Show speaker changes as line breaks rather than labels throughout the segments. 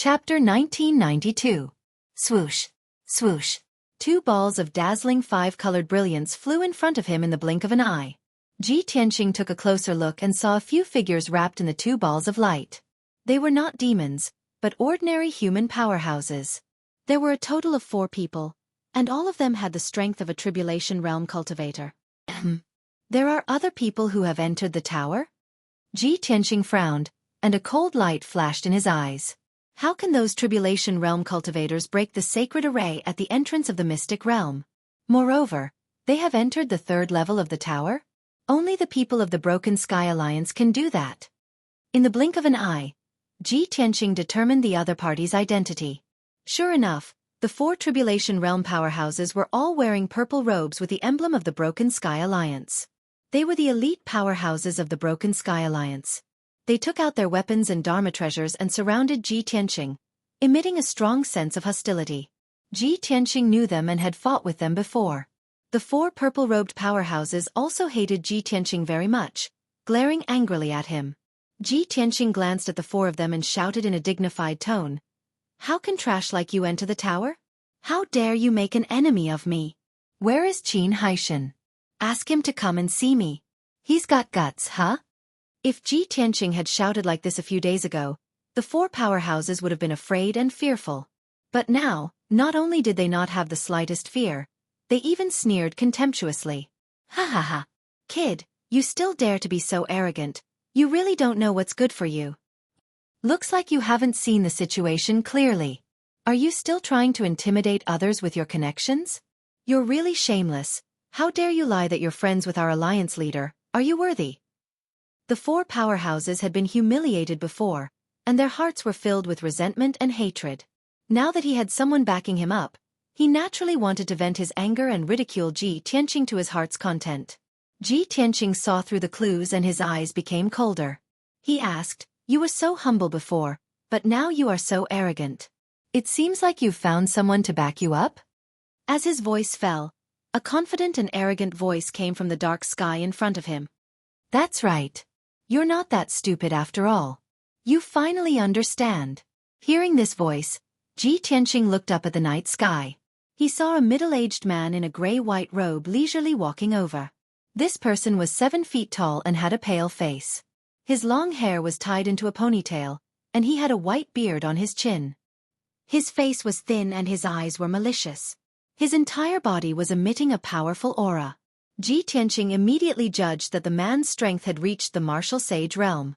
Chapter 1992. Swoosh. Swoosh. 2 balls of dazzling 5-colored brilliance flew in front of him in the blink of an eye. Ji Tianqing took a closer look and saw a few figures wrapped in the 2 balls of light. They were not demons, but ordinary human powerhouses. There were a total of 4 people, and all of them had the strength of a Tribulation Realm cultivator. There are other people who have entered the tower? Ji Tianqing frowned, and a cold light flashed in his eyes. How can those Tribulation Realm cultivators break the sacred array at the entrance of the mystic realm? Moreover, they have entered the 3rd level of the tower? Only the people of the Broken Sky Alliance can do that. In the blink of an eye, Ji Tianqing determined the other party's identity. Sure enough, the 4 Tribulation Realm powerhouses were all wearing purple robes with the emblem of the Broken Sky Alliance. They were the elite powerhouses of the Broken Sky Alliance. They took out their weapons and Dharma treasures and surrounded Ji Tianqing, emitting a strong sense of hostility. Ji Tianqing knew them and had fought with them before. The 4 purple-robed powerhouses also hated Ji Tianqing very much, glaring angrily at him. Ji Tianqing glanced at the 4 of them and shouted in a dignified tone, "How can trash like you enter the tower? How dare you make an enemy of me? Where is Qin Haishan? Ask him to come and see me. He's got guts, huh?" If Ji Tianqing had shouted like this a few days ago, the 4 powerhouses would have been afraid and fearful. But now, not only did they not have the slightest fear, they even sneered contemptuously. "Ha ha ha. Kid, you still dare to be so arrogant. You really don't know what's good for you. Looks like you haven't seen the situation clearly. Are you still trying to intimidate others with your connections? You're really shameless. How dare you lie that you're friends with our alliance leader? Are you worthy?" The 4 powerhouses had been humiliated before, and their hearts were filled with resentment and hatred. Now that he had someone backing him up, he naturally wanted to vent his anger and ridicule Ji Tianqing to his heart's content. Ji Tianqing saw through the clues and his eyes became colder. He asked, "You were so humble before, but now you are so arrogant. It seems like you've found someone to back you up?" As his voice fell, a confident and arrogant voice came from the dark sky in front of him. "That's right. You're not that stupid after all. You finally understand." Hearing this voice, Ji Tianqing looked up at the night sky. He saw a middle-aged man in a gray-white robe leisurely walking over. This person was 7 feet tall and had a pale face. His long hair was tied into a ponytail, and he had a white beard on his chin. His face was thin and his eyes were malicious. His entire body was emitting a powerful aura. Ji Tianqing immediately judged that the man's strength had reached the martial sage realm.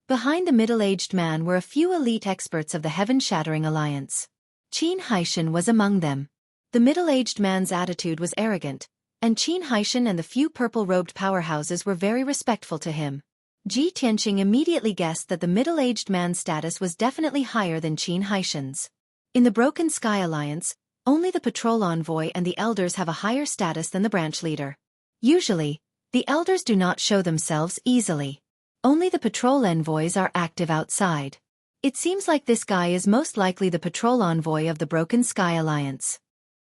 Behind the middle-aged man were a few elite experts of the Heaven-Shattering Alliance. Qin Haishan was among them. The middle-aged man's attitude was arrogant, and Qin Haishan and the few purple-robed powerhouses were very respectful to him. Ji Tianqing immediately guessed that the middle-aged man's status was definitely higher than Qin Haishan's. In the Broken Sky Alliance, only the patrol envoy and the elders have a higher status than the branch leader. Usually, the elders do not show themselves easily. Only the patrol envoys are active outside. It seems like this guy is most likely the patrol envoy of the Broken Sky Alliance.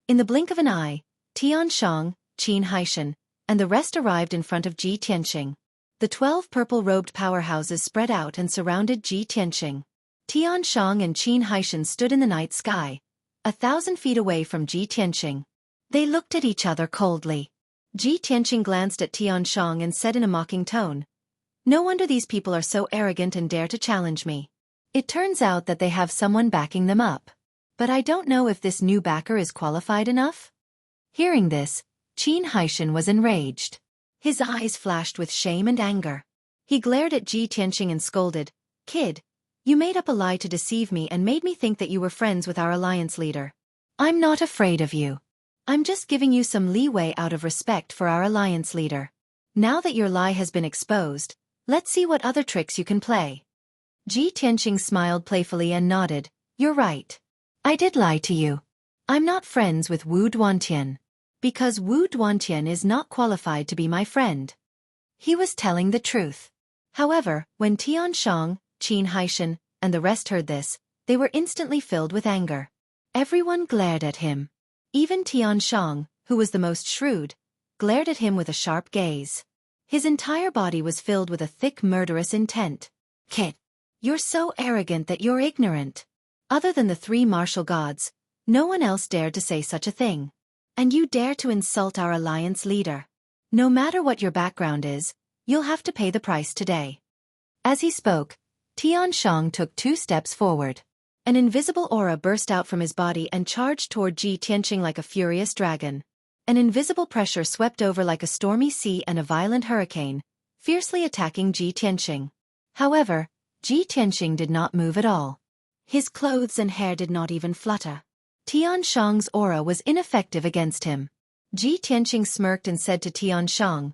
In the blink of an eye, Tian Shang, Qin Haishan, and the rest arrived in front of Ji Tianqing. The 12 purple-robed powerhouses spread out and surrounded Ji Tianqing. Tian Shang and Qin Haishan stood in the night sky, 1,000 feet away from Ji Tianqing. They looked at each other coldly. Ji Tianqing glanced at Tian Shang and said in a mocking tone, "No wonder these people are so arrogant and dare to challenge me. It turns out that they have someone backing them up. But I don't know if this new backer is qualified enough." Hearing this, Qin Haishan was enraged. His eyes flashed with shame and anger. He glared at Ji Tianqing and scolded, "Kid, you made up a lie to deceive me and made me think that you were friends with our alliance leader. I'm not afraid of you. I'm just giving you some leeway out of respect for our alliance leader. Now that your lie has been exposed, let's see what other tricks you can play." Ji Tianqing smiled playfully and nodded, "You're right. I did lie to you. I'm not friends with Wu Duantian. Because Wu Duantian is not qualified to be my friend." He was telling the truth. However, when Tian Shang, Qin Haishan, and the rest heard this, they were instantly filled with anger. Everyone glared at him. Even Tian Shang, who was the most shrewd, glared at him with a sharp gaze. His entire body was filled with a thick murderous intent. "Kid, You're so arrogant that you're ignorant. Other than the three martial gods, no one else dared to say such a thing. And you dare to insult our alliance leader. No matter what your background is, you'll have to pay the price today. As he spoke, Tianshong took 2 steps forward. An invisible aura burst out from his body and charged toward Ji Tianqing like a furious dragon. An invisible pressure swept over like a stormy sea and a violent hurricane, fiercely attacking Ji Tianqing. However, Ji Tianqing did not move at all. His clothes and hair did not even flutter. Tianshong's aura was ineffective against him. Ji Tianqing smirked and said to Tianshong,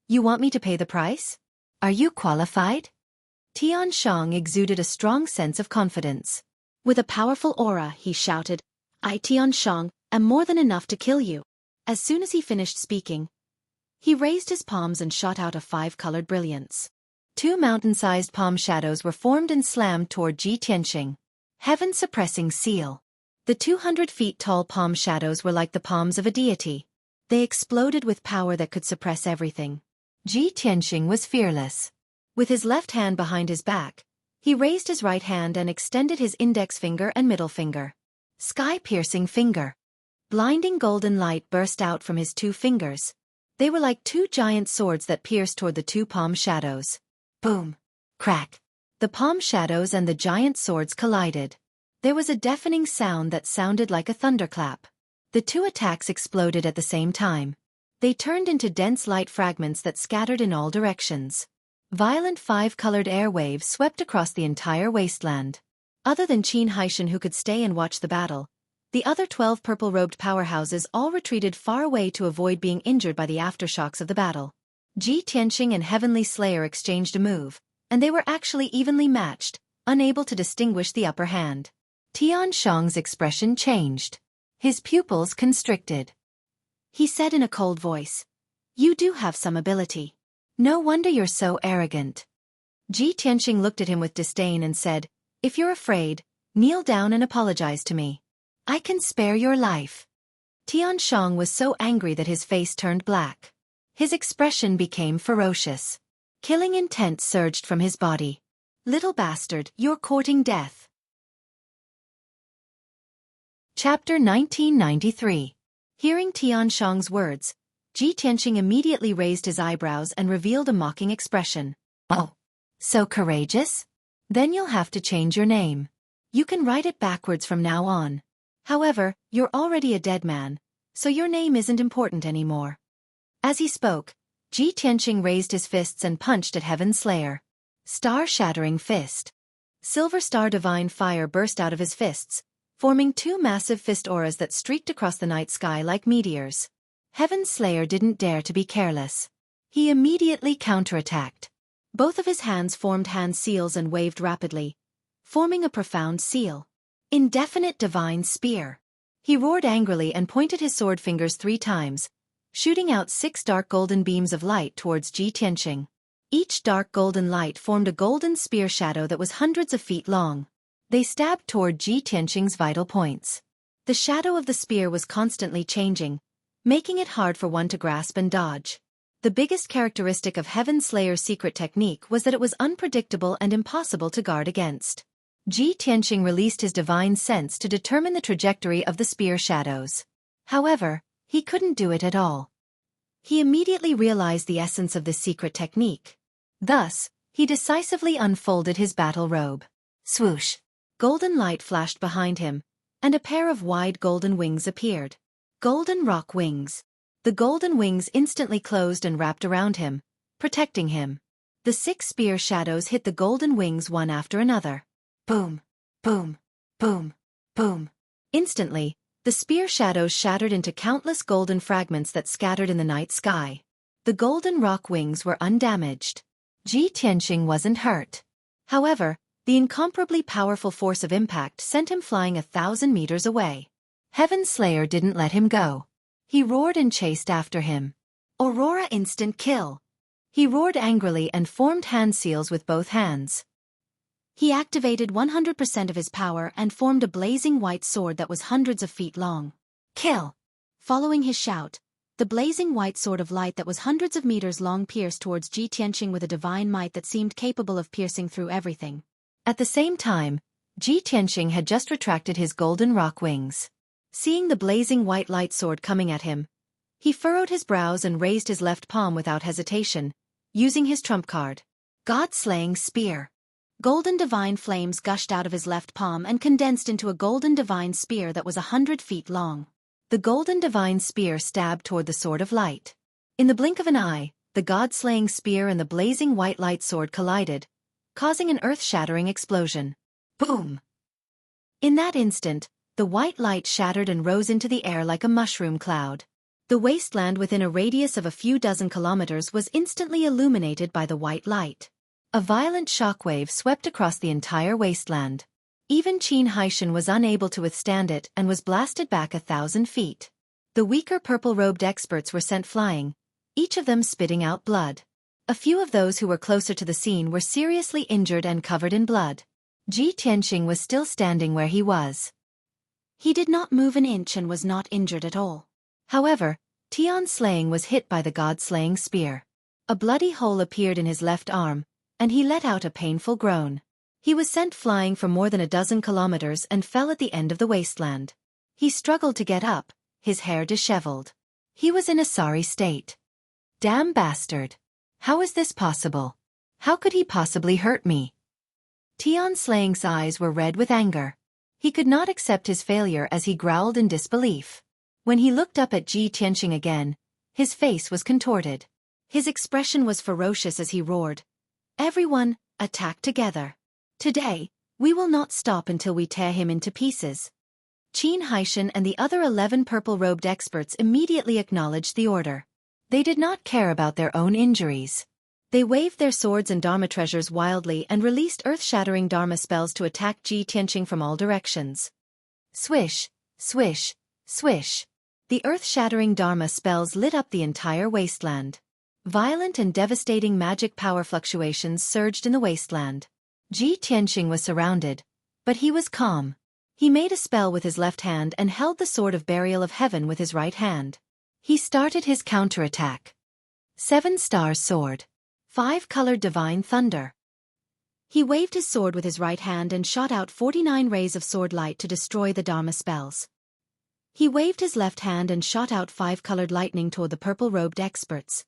"You want me to pay the price? Are you qualified?" Tianshong exuded a strong sense of confidence. With a powerful aura, he shouted, "I, Tianshong, am more than enough to kill you." As soon as he finished speaking, he raised his palms and shot out a 5-colored brilliance. 2 mountain-sized palm shadows were formed and slammed toward Ji Tianqing. Heaven-suppressing seal. The 200 feet tall palm shadows were like the palms of a deity. They exploded with power that could suppress everything. Ji Tianqing was fearless. With his left hand behind his back, he raised his right hand and extended his index finger and middle finger. Sky-piercing finger. Blinding golden light burst out from his 2 fingers. They were like 2 giant swords that pierced toward the 2 palm shadows. Boom! Crack! The palm shadows and the giant swords collided. There was a deafening sound that sounded like a thunderclap. The 2 attacks exploded at the same time. They turned into dense light fragments that scattered in all directions. Violent 5-colored air waves swept across the entire wasteland. Other than Qin Haishan, who could stay and watch the battle, the other 12 purple-robed powerhouses all retreated far away to avoid being injured by the aftershocks of the battle. Ji Tianqing and Heavenly Slayer exchanged a move, and they were actually evenly matched, unable to distinguish the upper hand. Tianshong's expression changed. His pupils constricted. He said in a cold voice, "You do have some ability. No wonder you're so arrogant." Ji Tianqing looked at him with disdain and said, "If you're afraid, kneel down and apologize to me. I can spare your life." Tianshong was so angry that his face turned black. His expression became ferocious. Killing intent surged from his body. "Little bastard, you're courting death." Chapter 1993. Hearing Tianshong's words, Ji Tianqing immediately raised his eyebrows and revealed a mocking expression. "Oh, so courageous? Then you'll have to change your name. You can write it backwards from now on. However, you're already a dead man, so your name isn't important anymore." As he spoke, Ji Tianqing raised his fists and punched at Heaven's Slayer. Star-shattering fist. Silver star divine fire burst out of his fists, forming 2 massive fist auras that streaked across the night sky like meteors. Heaven's Slayer didn't dare to be careless. He immediately counterattacked. Both of his hands formed hand seals and waved rapidly, forming a profound seal. Indefinite divine spear. He roared angrily and pointed his sword fingers 3 times, shooting out 6 dark golden beams of light towards Ji Tianqing. Each dark golden light formed a golden spear shadow that was hundreds of feet long. They stabbed toward Ji Tianqing's vital points. The shadow of the spear was constantly changing, making it hard for one to grasp and dodge. The biggest characteristic of Heaven Slayer's secret technique was that it was unpredictable and impossible to guard against. Ji Tianqing released his divine sense to determine the trajectory of the spear shadows. However, he couldn't do it at all. He immediately realized the essence of this secret technique. Thus, he decisively unfolded his battle robe. Swoosh! Golden light flashed behind him, and a pair of wide golden wings appeared. Golden rock wings. The golden wings instantly closed and wrapped around him, protecting him. The 6 spear shadows hit the golden wings one after another. Boom! Boom! Boom! Boom! Instantly, the spear shadows shattered into countless golden fragments that scattered in the night sky. The golden rock wings were undamaged. Ji Tianqing wasn't hurt. However, the incomparably powerful force of impact sent him flying 1,000 meters away. Heaven Slayer didn't let him go. He roared and chased after him. Aurora instant kill. He roared angrily and formed hand seals with both hands. He activated 100% of his power and formed a blazing white sword that was hundreds of feet long. Kill! Following his shout, the blazing white sword of light that was hundreds of meters long pierced towards Ji Tianqing with a divine might that seemed capable of piercing through everything. At the same time, Ji Tianqing had just retracted his golden rock wings. Seeing the blazing white light sword coming at him, he furrowed his brows and raised his left palm without hesitation, using his trump card. God-slaying spear. Golden divine flames gushed out of his left palm and condensed into a golden divine spear that was 100 feet long. The golden divine spear stabbed toward the sword of light. In the blink of an eye, the god-slaying spear and the blazing white light sword collided, causing an earth-shattering explosion. Boom! In that instant, the white light shattered and rose into the air like a mushroom cloud. The wasteland within a radius of a few dozen kilometers was instantly illuminated by the white light. A violent shockwave swept across the entire wasteland. Even Qin Haishan was unable to withstand it and was blasted back 1,000 feet. The weaker purple-robed experts were sent flying, each of them spitting out blood. A few of those who were closer to the scene were seriously injured and covered in blood. Ji Tianqing was still standing where he was. He did not move an inch and was not injured at all. However, Tian Slaying was hit by the god-slaying spear. A bloody hole appeared in his left arm, and he let out a painful groan. He was sent flying for more than a dozen kilometers and fell at the end of the wasteland. He struggled to get up, his hair disheveled. He was in a sorry state. Damn bastard. How is this possible? How could he possibly hurt me? Tian Slaying's eyes were red with anger. He could not accept his failure as he growled in disbelief. When he looked up at Ji Tianqing again, his face was contorted. His expression was ferocious as he roared, "Everyone, attack together. Today, we will not stop until we tear him into pieces." Qin Haishan and the other 11 purple-robed experts immediately acknowledged the order. They did not care about their own injuries. They waved their swords and Dharma treasures wildly and released earth-shattering Dharma spells to attack Ji Tianqing from all directions. Swish, swish, swish. The earth-shattering Dharma spells lit up the entire wasteland. Violent and devastating magic power fluctuations surged in the wasteland. Ji Tianqing was surrounded, but he was calm. He made a spell with his left hand and held the Sword of Burial of Heaven with his right hand. He started his counterattack. 7-star sword. 5-colored divine thunder. He waved his sword with his right hand and shot out 49 rays of sword light to destroy the Dharma spells. He waved his left hand and shot out 5-colored lightning toward the purple-robed experts.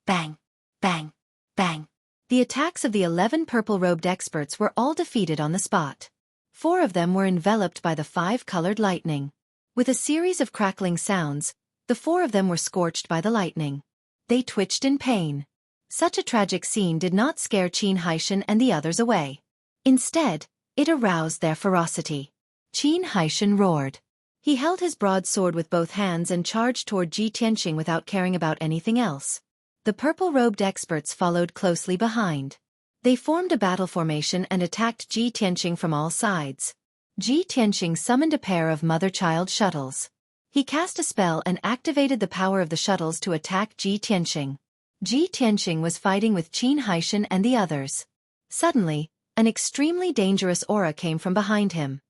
Bang! Bang! Bang! The attacks of the 11 purple-robed experts were all defeated on the spot. 4 of them were enveloped by the 5-colored lightning. With a series of crackling sounds, the 4 of them were scorched by the lightning. They twitched in pain. Such a tragic scene did not scare Qin Haishan and the others away. Instead, it aroused their ferocity. Qin Haishan roared. He held his broadsword with both hands and charged toward Ji Tianqing without caring about anything else. The purple-robed experts followed closely behind. They formed a battle formation and attacked Ji Tianqing from all sides. Ji Tianqing summoned a pair of mother-child shuttles. He cast a spell and activated the power of the shuttles to attack Ji Tianqing. Ji Tianqing was fighting with Qin Haishan and the others. Suddenly, an extremely dangerous aura came from behind him.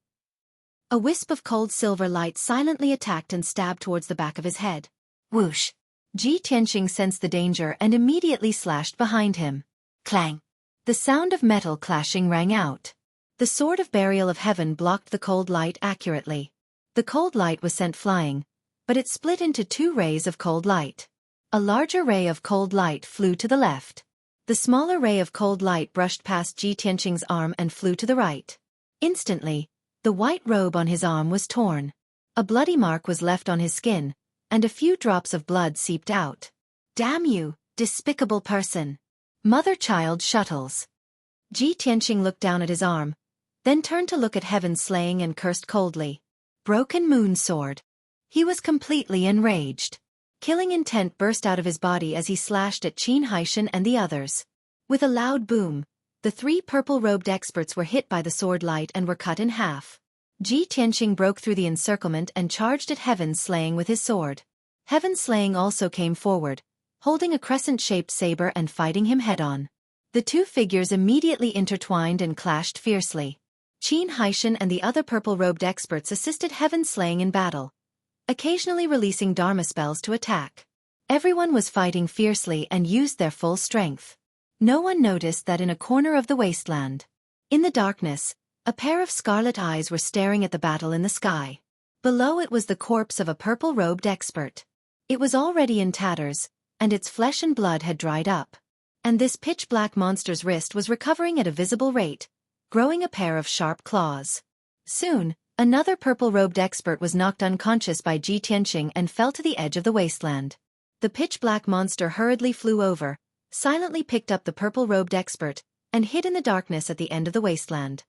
A wisp of cold silver light silently attacked and stabbed towards the back of his head. Whoosh! Ji Tianqing sensed the danger and immediately slashed behind him. Clang! The sound of metal clashing rang out. The Sword of Burial of Heaven blocked the cold light accurately. The cold light was sent flying, but it split into 2 rays of cold light. A larger ray of cold light flew to the left. The smaller ray of cold light brushed past Ji Tianqing's arm and flew to the right. Instantly, the white robe on his arm was torn. A bloody mark was left on his skin, and a few drops of blood seeped out. Damn you, despicable person! Mother-child shuttles. Ji Tianqing looked down at his arm, then turned to look at Heaven Slaying and cursed coldly. Broken moon sword. He was completely enraged. Killing intent burst out of his body as he slashed at Qin Haishan and the others. With a loud boom, the 3 purple-robed experts were hit by the sword light and were cut in half. Ji Tianqing broke through the encirclement and charged at Heaven Slaying with his sword. Heaven Slaying also came forward, holding a crescent-shaped saber and fighting him head-on. The 2 figures immediately intertwined and clashed fiercely. Qin Haishan and the other purple-robed experts assisted Heaven Slaying in battle, occasionally releasing Dharma spells to attack. Everyone was fighting fiercely and used their full strength. No one noticed that in a corner of the wasteland, In the darkness, a pair of scarlet eyes were staring at the battle in the sky. Below it was the corpse of a purple-robed expert. It was already in tatters, and its flesh and blood had dried up. And this pitch-black monster's wrist was recovering at a visible rate, growing a pair of sharp claws. Soon, another purple-robed expert was knocked unconscious by Ji Tianqing and fell to the edge of the wasteland. The pitch-black monster hurriedly flew over, silently picked up the purple-robed expert, and hid in the darkness at the end of the wasteland.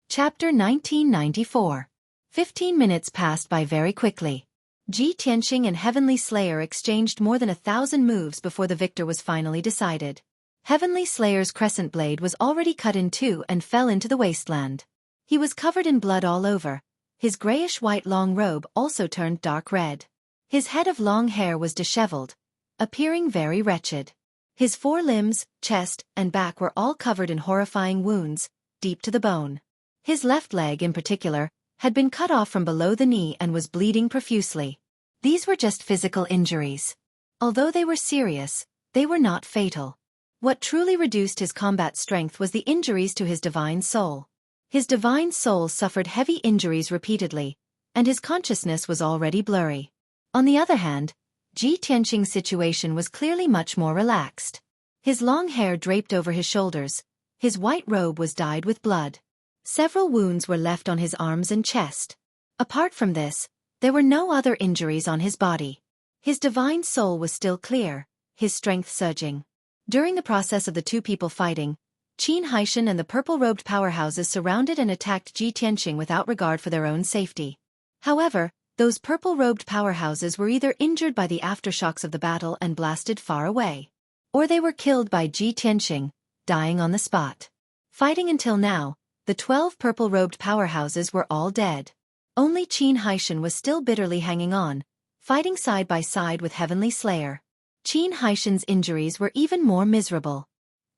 Chapter 1994. 15 minutes passed by very quickly. Ji Tianqing and Heavenly Slayer exchanged more than 1,000 moves before the victor was finally decided. Heavenly Slayer's crescent blade was already cut in two and fell into the wasteland. He was covered in blood all over. His grayish-white long robe also turned dark red. His head of long hair was disheveled, appearing very wretched. His forelimbs, chest, and back were all covered in horrifying wounds, deep to the bone. His left leg in particular had been cut off from below the knee and was bleeding profusely. These were just physical injuries. Although they were serious, they were not fatal. What truly reduced his combat strength was the injuries to his divine soul. His divine soul suffered heavy injuries repeatedly, and his consciousness was already blurry. On the other hand, Ji Tianqing's situation was clearly much more relaxed. His long hair draped over his shoulders, his white robe was dyed with blood. Several wounds were left on his arms and chest. Apart from this, there were no other injuries on his body. His divine soul was still clear, his strength surging. During the process of the two people fighting, Qin Haishan and the purple-robed powerhouses surrounded and attacked Ji Tianqing without regard for their own safety. However, those purple-robed powerhouses were either injured by the aftershocks of the battle and blasted far away, or they were killed by Ji Tianqing, dying on the spot. Fighting until now, the 12 purple-robed powerhouses were all dead. Only Qin Haishan was still bitterly hanging on, fighting side by side with Heavenly Slayer. Qin Haishan's injuries were even more miserable.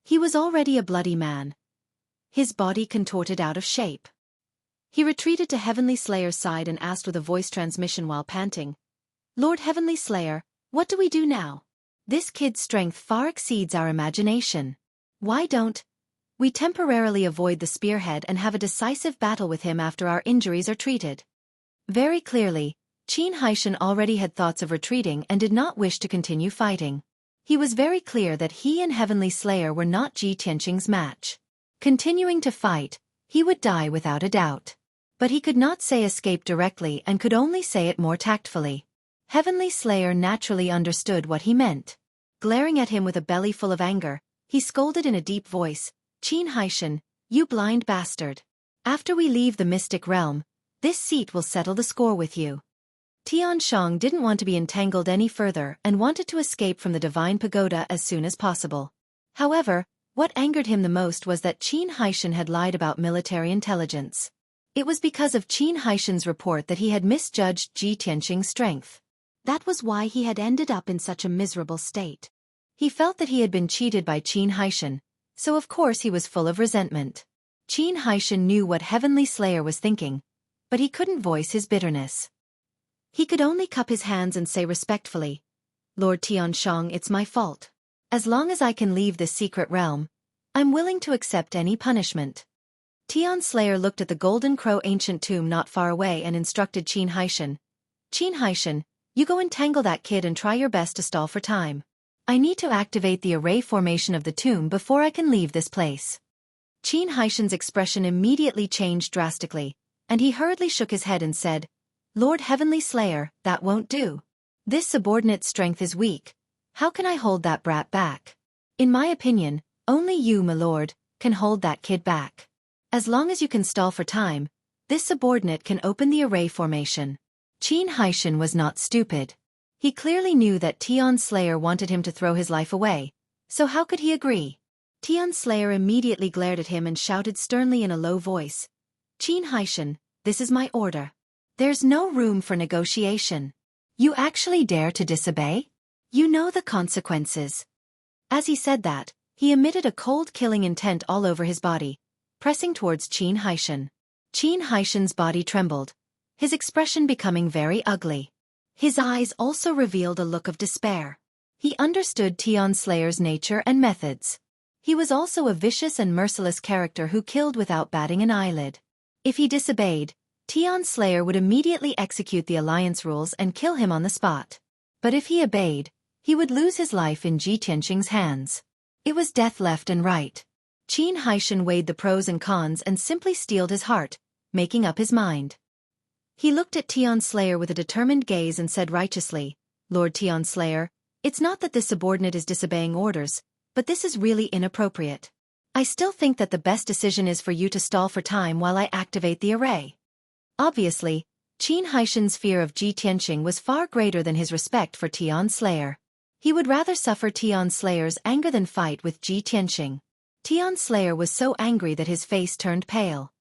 He was already a bloody man, his body contorted out of shape. He retreated to Heavenly Slayer's side and asked with a voice transmission while panting, "Lord Heavenly Slayer, what do we do now? This kid's strength far exceeds our imagination. Why don't we temporarily avoid the spearhead and have a decisive battle with him after our injuries are treated?" Very clearly, Qin Haishan already had thoughts of retreating and did not wish to continue fighting. He was very clear that he and Heavenly Slayer were not Ji Tianqing's match. Continuing to fight, he would die without a doubt. But he could not say escape directly and could only say it more tactfully. Heavenly Slayer naturally understood what he meant. Glaring at him with a belly full of anger, he scolded in a deep voice, "Qin Haishan, you blind bastard. After we leave the mystic realm, this seat will settle the score with you." Tianshang didn't want to be entangled any further and wanted to escape from the divine pagoda as soon as possible. However, what angered him the most was that Qin Haishan had lied about military intelligence. It was because of Qin Haishan's report that he had misjudged Ji Tianqing's strength. That was why he had ended up in such a miserable state. He felt that he had been cheated by Qin Haishan, so of course he was full of resentment. Qin Haishan knew what Heavenly Slayer was thinking, but he couldn't voice his bitterness. He could only cup his hands and say respectfully, "Lord Tianshang, it's my fault. As long as I can leave this secret realm, I'm willing to accept any punishment." Tian Slayer looked at the Golden Crow ancient tomb not far away and instructed Qin Haishan, "Qin Haishan, you go entangle that kid and try your best to stall for time. I need to activate the array formation of the tomb before I can leave this place." Qin Haishan's expression immediately changed drastically, and he hurriedly shook his head and said, "Lord Heavenly Slayer, that won't do. This subordinate's strength is weak. How can I hold that brat back? In my opinion, only you, my lord, can hold that kid back. As long as you can stall for time, this subordinate can open the array formation." Qin Haishan was not stupid. He clearly knew that Tian Slayer wanted him to throw his life away, so how could he agree? Tian Slayer immediately glared at him and shouted sternly in a low voice, "Qin Haishan, this is my order. There's no room for negotiation. You actually dare to disobey? You know the consequences." As he said that, he emitted a cold killing intent all over his body, pressing towards Qin Haishan. Qin Haishan's body trembled, his expression becoming very ugly. His eyes also revealed a look of despair. He understood Tian Slayer's nature and methods. He was also a vicious and merciless character who killed without batting an eyelid. If he disobeyed, Tian Slayer would immediately execute the alliance rules and kill him on the spot. But if he obeyed, he would lose his life in Ji Tianqing's hands. It was death left and right. Qin Haishan weighed the pros and cons and simply steeled his heart, making up his mind. He looked at Tian Slayer with a determined gaze and said righteously, "Lord Tian Slayer, it's not that this subordinate is disobeying orders, but this is really inappropriate. I still think that the best decision is for you to stall for time while I activate the array." Obviously, Qin Haishan's fear of Ji Tianqing was far greater than his respect for Tian Slayer. He would rather suffer Tian Slayer's anger than fight with Ji Tianqing. Tian Slayer was so angry that his face turned pale.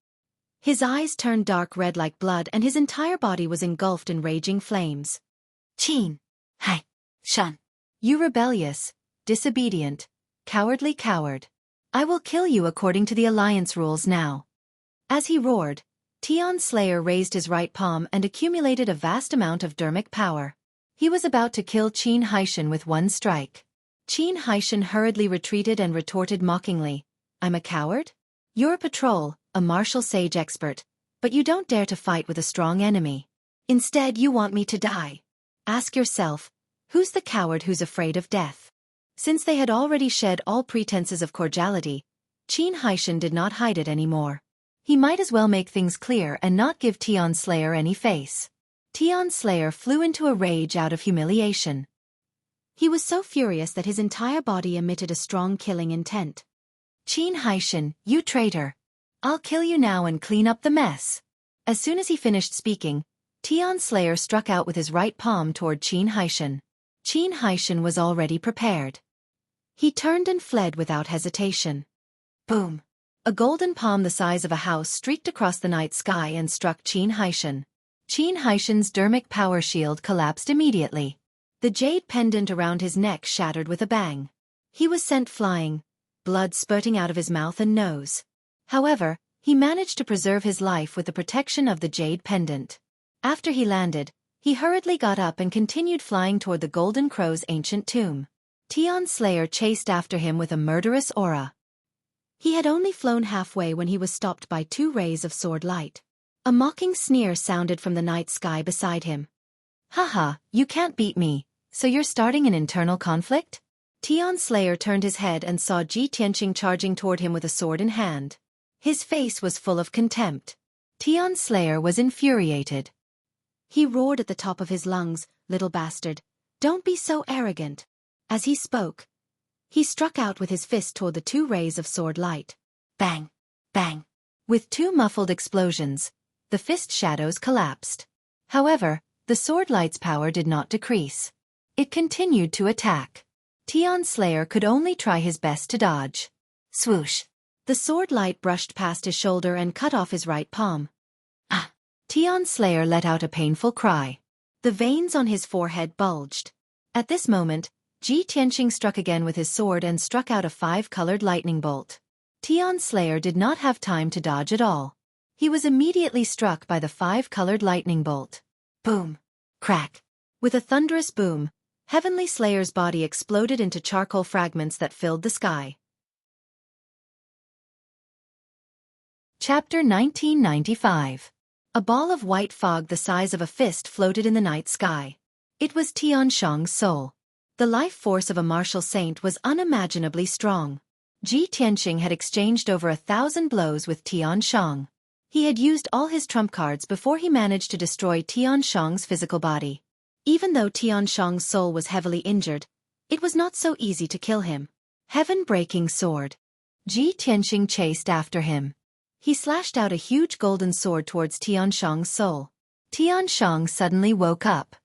His eyes turned dark red like blood and his entire body was engulfed in raging flames. "Qin Haishan, you rebellious, disobedient, cowardly coward. I will kill you according to the alliance rules now." As he roared, Tian Slayer raised his right palm and accumulated a vast amount of dermic power. He was about to kill Qin Haishan with one strike. Qin Haishan hurriedly retreated and retorted mockingly, "I'm a coward? You're a patrol, a martial sage expert, but you don't dare to fight with a strong enemy. Instead you want me to die. Ask yourself, who's the coward who's afraid of death?" Since they had already shed all pretenses of cordiality, Qin Haishan did not hide it anymore. He might as well make things clear and not give Tian Slayer any face. Tian Slayer flew into a rage out of humiliation. He was so furious that his entire body emitted a strong killing intent. "Qin Haishan, you traitor! I'll kill you now and clean up the mess." As soon as he finished speaking, Tian Slayer struck out with his right palm toward Qin Haishan. Qin Haishan was already prepared. He turned and fled without hesitation. Boom! A golden palm the size of a house streaked across the night sky and struck Qin Haishan. Qin Haishan's dermic power shield collapsed immediately. The jade pendant around his neck shattered with a bang. He was sent flying, blood spurting out of his mouth and nose. However, he managed to preserve his life with the protection of the jade pendant. After he landed, he hurriedly got up and continued flying toward the Golden Crow's ancient tomb. Tian Slayer chased after him with a murderous aura. He had only flown halfway when he was stopped by 2 rays of sword light. A mocking sneer sounded from the night sky beside him. "Haha, you can't beat me, so you're starting an internal conflict?" Tian Slayer turned his head and saw Ji Tianqing charging toward him with a sword in hand. His face was full of contempt. Tian Slayer was infuriated. He roared at the top of his lungs, "Little bastard, don't be so arrogant." As he spoke, he struck out with his fist toward the 2 rays of sword light. Bang! Bang! With 2 muffled explosions, the fist shadows collapsed. However, the sword light's power did not decrease. It continued to attack. Tian Slayer could only try his best to dodge. Swoosh! The sword light brushed past his shoulder and cut off his right palm. Ah! Tian Slayer let out a painful cry. The veins on his forehead bulged. At this moment, Ji Tianqing struck again with his sword and struck out a 5-colored lightning bolt. Tian Slayer did not have time to dodge at all. He was immediately struck by the 5-colored lightning bolt. Boom! Crack! With a thunderous boom, Heavenly Slayer's body exploded into charcoal fragments that filled the sky. Chapter 1995. A ball of white fog the size of a fist floated in the night sky. It was Tian Shang's soul. The life force of a martial saint was unimaginably strong. Ji Tianqing had exchanged over 1,000 blows with Tian Shang. He had used all his trump cards before he managed to destroy Tian Shang's physical body. Even though Tian Shang's soul was heavily injured, it was not so easy to kill him. Heaven-breaking sword. Ji Tianqing chased after him. He slashed out a huge golden sword towards Tian Shang's soul. Tian Shang suddenly woke up.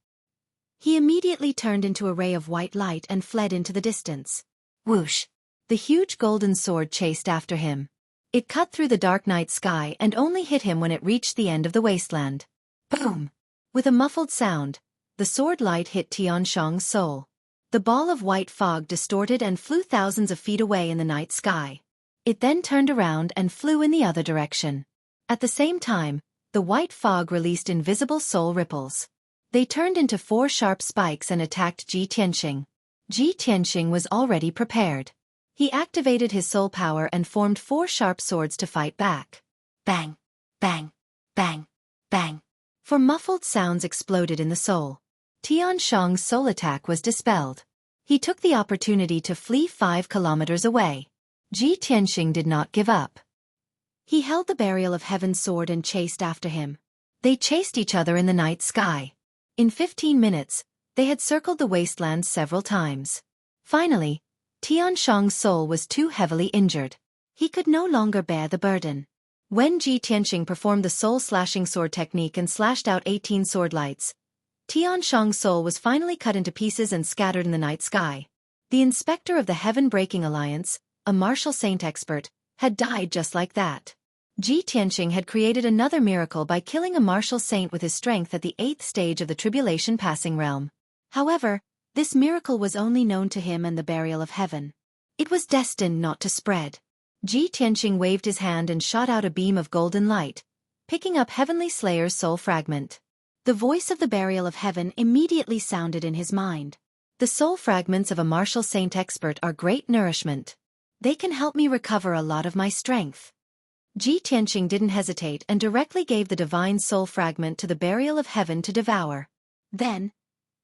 He immediately turned into a ray of white light and fled into the distance. Whoosh! The huge golden sword chased after him. It cut through the dark night sky and only hit him when it reached the end of the wasteland. Boom! With a muffled sound, the sword light hit Tian Shang's soul. The ball of white fog distorted and flew thousands of feet away in the night sky. It then turned around and flew in the other direction. At the same time, the white fog released invisible soul ripples. They turned into 4 sharp spikes and attacked Ji Tianqing. Ji Tianqing was already prepared. He activated his soul power and formed 4 sharp swords to fight back. Bang, bang, bang, bang. 4 muffled sounds exploded in the soul. Tian Shang's soul attack was dispelled. He took the opportunity to flee 5 kilometers away. Ji Tianxing did not give up. He held the Burial of Heaven sword and chased after him. They chased each other in the night sky. In 15 minutes, they had circled the wasteland several times. Finally, Tian Shang's soul was too heavily injured. He could no longer bear the burden. When Ji Tianxing performed the soul-slashing sword technique and slashed out 18 sword lights, Tian Shang's soul was finally cut into pieces and scattered in the night sky. The inspector of the Heaven-Breaking Alliance, a martial saint expert, had died just like that. Ji Tianxing had created another miracle by killing a martial saint with his strength at the 8th stage of the Tribulation Passing Realm. However, this miracle was only known to him and the Burial of Heaven. It was destined not to spread. Ji Tianxing waved his hand and shot out a beam of golden light, picking up Heavenly Slayer's soul fragment. The voice of the Burial of Heaven immediately sounded in his mind. The soul fragments of a martial saint expert are great nourishment. They can help me recover a lot of my strength. Ji Tianxing didn't hesitate and directly gave the divine soul fragment to the Burial of Heaven to devour. Then,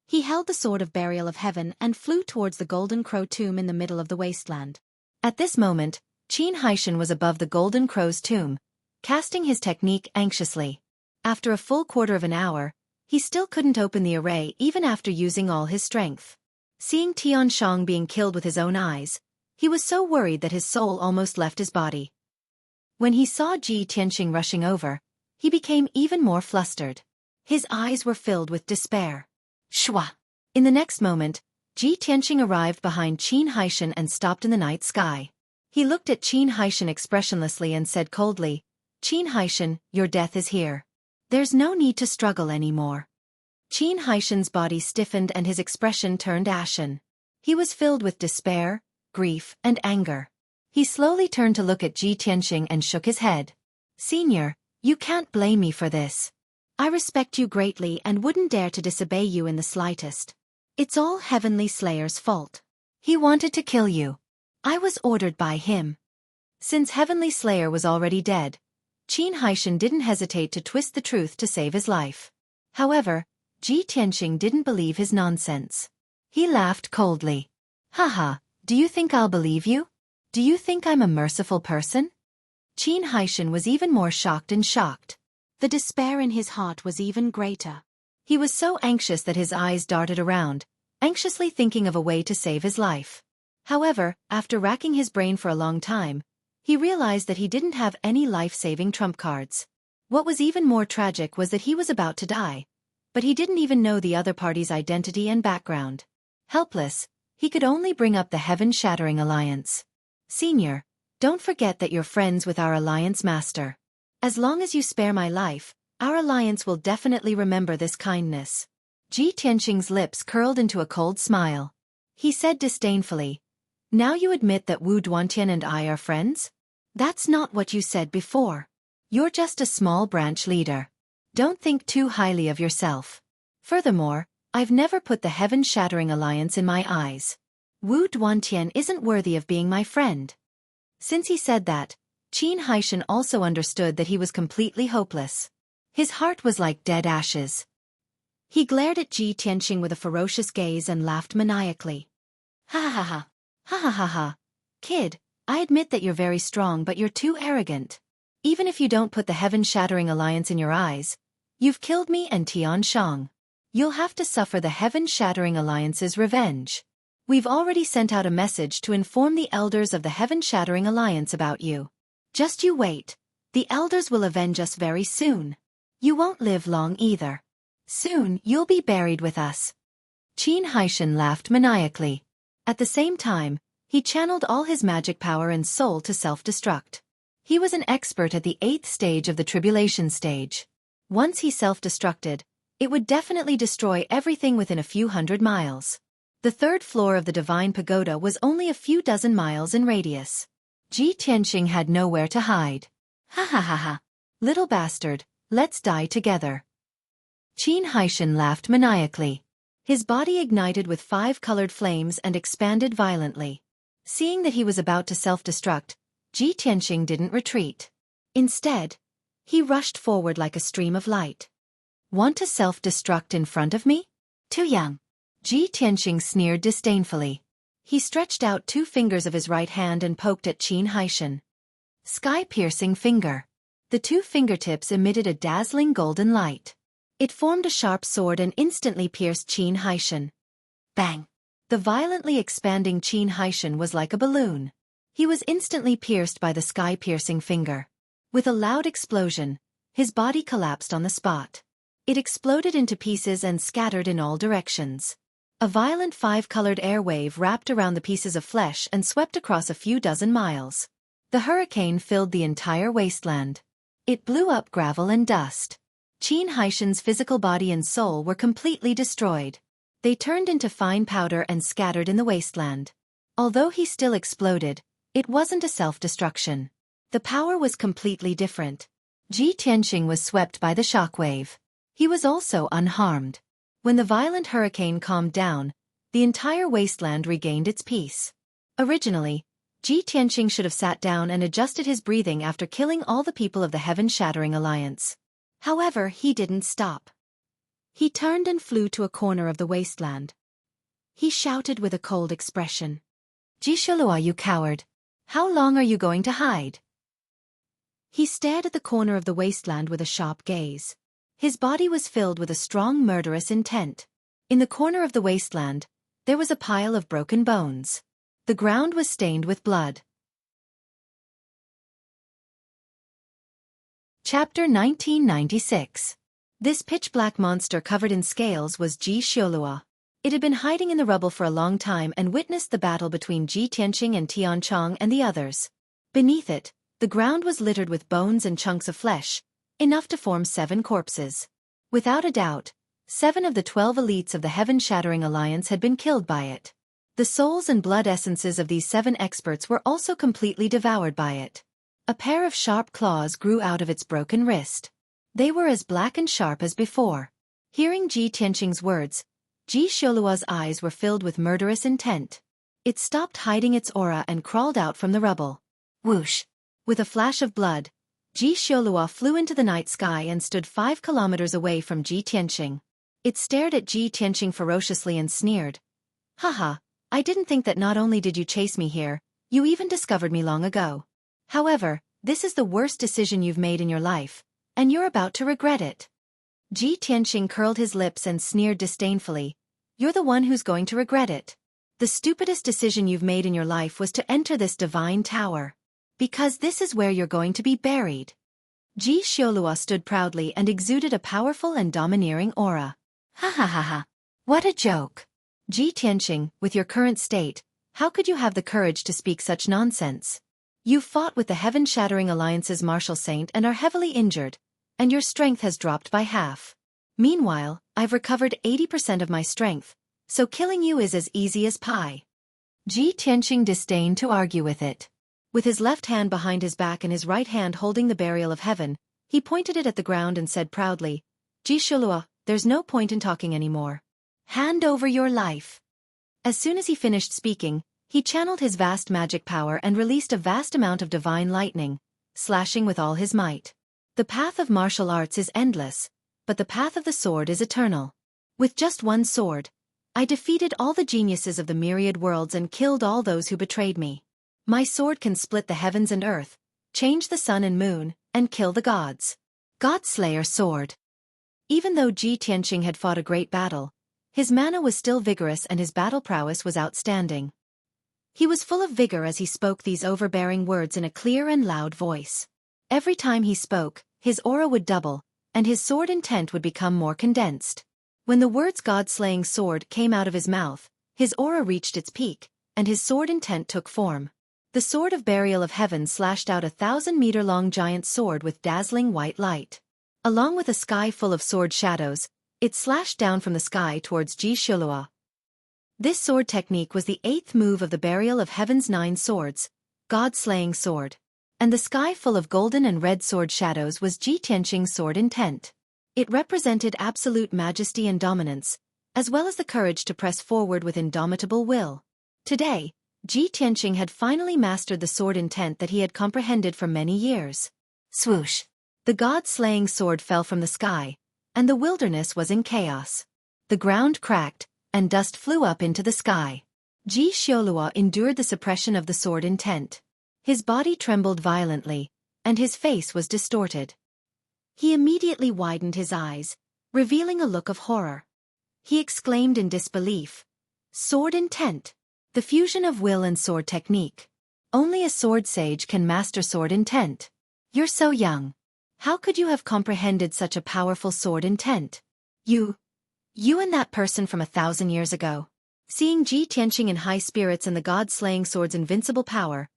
he held the sword of Burial of Heaven and flew towards the Golden Crow tomb in the middle of the wasteland. At this moment, Qin Haishan was above the Golden Crow's tomb, casting his technique anxiously. After a full quarter of an hour, he still couldn't open the array even after using all his strength. Seeing Tian Shang being killed with his own eyes, he was so worried that his soul almost left his body. When he saw Ji Tianxing rushing over, he became even more flustered. His eyes were filled with despair. Shua! In the next moment, Ji Tianxing arrived behind Qin Haishan and stopped in the night sky. He looked at Qin Haishan expressionlessly and said coldly, "Qin Haishan, your death is here. There's no need to struggle anymore." Qin Haishan's body stiffened and his expression turned ashen. He was filled with despair, grief, and anger. He slowly turned to look at Ji Tianxing and shook his head. "Senior, you can't blame me for this. I respect you greatly and wouldn't dare to disobey you in the slightest. It's all Heavenly Slayer's fault. He wanted to kill you. I was ordered by him." Since Heavenly Slayer was already dead, Qin Haishan didn't hesitate to twist the truth to save his life. However, Ji Tianxing didn't believe his nonsense. He laughed coldly. "Haha, do you think I'll believe you? Do you think I'm a merciful person?" Qin Haishan was even more shocked and shocked. The despair in his heart was even greater. He was so anxious that his eyes darted around, anxiously thinking of a way to save his life. However, after racking his brain for a long time, he realized that he didn't have any life-saving trump cards. What was even more tragic was that he was about to die, but he didn't even know the other party's identity and background. Helpless, he could only bring up the Heaven-Shattering Alliance. "Senior, don't forget that you're friends with our Alliance Master. As long as you spare my life, our Alliance will definitely remember this kindness." Ji Tianxing's lips curled into a cold smile. He said disdainfully, "Now you admit that Wu Duantian and I are friends? That's not what you said before. You're just a small branch leader. Don't think too highly of yourself. Furthermore, I've never put the Heaven-Shattering Alliance in my eyes. Wu Duantian isn't worthy of being my friend." Since he said that, Qin Haishan also understood that he was completely hopeless. His heart was like dead ashes. He glared at Ji Tianxing with a ferocious gaze and laughed maniacally. "Ha ha ha. Ha ha ha ha. Kid, I admit that you're very strong but you're too arrogant. Even if you don't put the Heaven-Shattering Alliance in your eyes, you've killed me and Tian Shang. You'll have to suffer the Heaven-Shattering Alliance's revenge. We've already sent out a message to inform the elders of the Heaven-Shattering Alliance about you. Just you wait. The elders will avenge us very soon. You won't live long either. Soon you'll be buried with us." Qin Haishan laughed maniacally. At the same time, he channeled all his magic power and soul to self-destruct. He was an expert at the 8th stage of the Tribulation stage. Once he self-destructed, it would definitely destroy everything within a few hundred miles. The 3rd floor of the Divine Pagoda was only a few dozen miles in radius. Ji Tianxing had nowhere to hide. "Ha ha ha ha. Little bastard, let's die together." Qin Haishan laughed maniacally. His body ignited with 5 colored flames and expanded violently. Seeing that he was about to self-destruct, Ji Tianqing didn't retreat. Instead, he rushed forward like a stream of light. Want to self-destruct in front of me? Too young. Ji Tianqing sneered disdainfully. He stretched out 2 fingers of his right hand and poked at Qin Haishan. Sky-piercing finger. The 2 fingertips emitted a dazzling golden light. It formed a sharp sword and instantly pierced Qin Haishan. Bang! The violently expanding Qin Haishan was like a balloon. He was instantly pierced by the sky-piercing finger. With a loud explosion, his body collapsed on the spot. It exploded into pieces and scattered in all directions. A violent 5-colored air wave wrapped around the pieces of flesh and swept across a few dozen miles. The hurricane filled the entire wasteland. It blew up gravel and dust. Qin Haishan's physical body and soul were completely destroyed. They turned into fine powder and scattered in the wasteland. Although he still exploded, it wasn't a self-destruction. The power was completely different. Ji Tianqing was swept by the shockwave. He was also unharmed. When the violent hurricane calmed down, the entire wasteland regained its peace. Originally, Ji Tianqing should have sat down and adjusted his breathing after killing all the people of the Heaven-Shattering Alliance. However, he didn't stop. He turned and flew to a corner of the wasteland. He shouted with a cold expression. Ji Shulua, you coward! How long are you going to hide? He stared at the corner of the wasteland with a sharp gaze. His body was filled with a strong murderous intent. In the corner of the wasteland, there was a pile of broken bones. The ground was stained with blood. Chapter 1996. This pitch-black monster covered in scales was Ji Shulua. It had been hiding in the rubble for a long time and witnessed the battle between Ji Tianqing and Tian Chong and the others. Beneath it, the ground was littered with bones and chunks of flesh, enough to form 7 corpses. Without a doubt, 7 of the 12 elites of the Heaven-Shattering Alliance had been killed by it. The souls and blood essences of these 7 experts were also completely devoured by it. A pair of sharp claws grew out of its broken wrist. They were as black and sharp as before. Hearing Ji Tianqing's words, Ji Shulua's eyes were filled with murderous intent. It stopped hiding its aura and crawled out from the rubble. Whoosh! With a flash of blood, Ji Shulua flew into the night sky and stood 5 kilometers away from Ji Tianqing. It stared at Ji Tianqing ferociously and sneered. Haha, I didn't think that not only did you chase me here, you even discovered me long ago. However, this is the worst decision you've made in your life, and you're about to regret it. Ji Tianqing curled his lips and sneered disdainfully. You're the one who's going to regret it. The stupidest decision you've made in your life was to enter this divine tower. Because this is where you're going to be buried. Ji Shulua stood proudly and exuded a powerful and domineering aura. Ha ha ha ha. What a joke. Ji Tianqing, with your current state, how could you have the courage to speak such nonsense? You fought with the Heaven-Shattering Alliance's martial saint and are heavily injured, and your strength has dropped by half. Meanwhile, I've recovered 80% of my strength, so killing you is as easy as pie. Ji Tianqing disdained to argue with it. With his left hand behind his back and his right hand holding the burial of heaven, he pointed it at the ground and said proudly, Ji Shulua, there's no point in talking anymore. Hand over your life. As soon as he finished speaking, he channeled his vast magic power and released a vast amount of divine lightning, slashing with all his might. The path of martial arts is endless, but the path of the sword is eternal. With just one sword, I defeated all the geniuses of the myriad worlds and killed all those who betrayed me. My sword can split the heavens and earth, change the sun and moon, and kill the gods. Godslayer sword. Even though Ji Tianqing had fought a great battle, his mana was still vigorous and his battle prowess was outstanding. He was full of vigor as he spoke these overbearing words in a clear and loud voice. Every time he spoke, his aura would double, and his sword intent would become more condensed. When the words God-slaying sword came out of his mouth, his aura reached its peak, and his sword intent took form. The sword of burial of heaven slashed out a 1,000-meter-long giant sword with dazzling white light. Along with a sky full of sword shadows, it slashed down from the sky towards Ji Shulua. This sword technique was the 8th move of the burial of heaven's 9 swords, God-slaying sword. And the sky full of golden and red sword shadows was Ji Tianqing's sword intent. It represented absolute majesty and dominance, as well as the courage to press forward with indomitable will. Today, Ji Tianqing had finally mastered the sword intent that he had comprehended for many years. Swoosh! The god-slaying sword fell from the sky, and the wilderness was in chaos. The ground cracked, and dust flew up into the sky. Ji Xiaolua endured the suppression of the sword intent. His body trembled violently, and his face was distorted. He immediately widened his eyes, revealing a look of horror. He exclaimed in disbelief, "Sword intent! The fusion of will and sword technique. Only a sword sage can master sword intent. You're so young. How could you have comprehended such a powerful sword intent? You and that person from 1,000 years ago." Seeing Ji Tianqing in high spirits and the god-slaying sword's invincible power,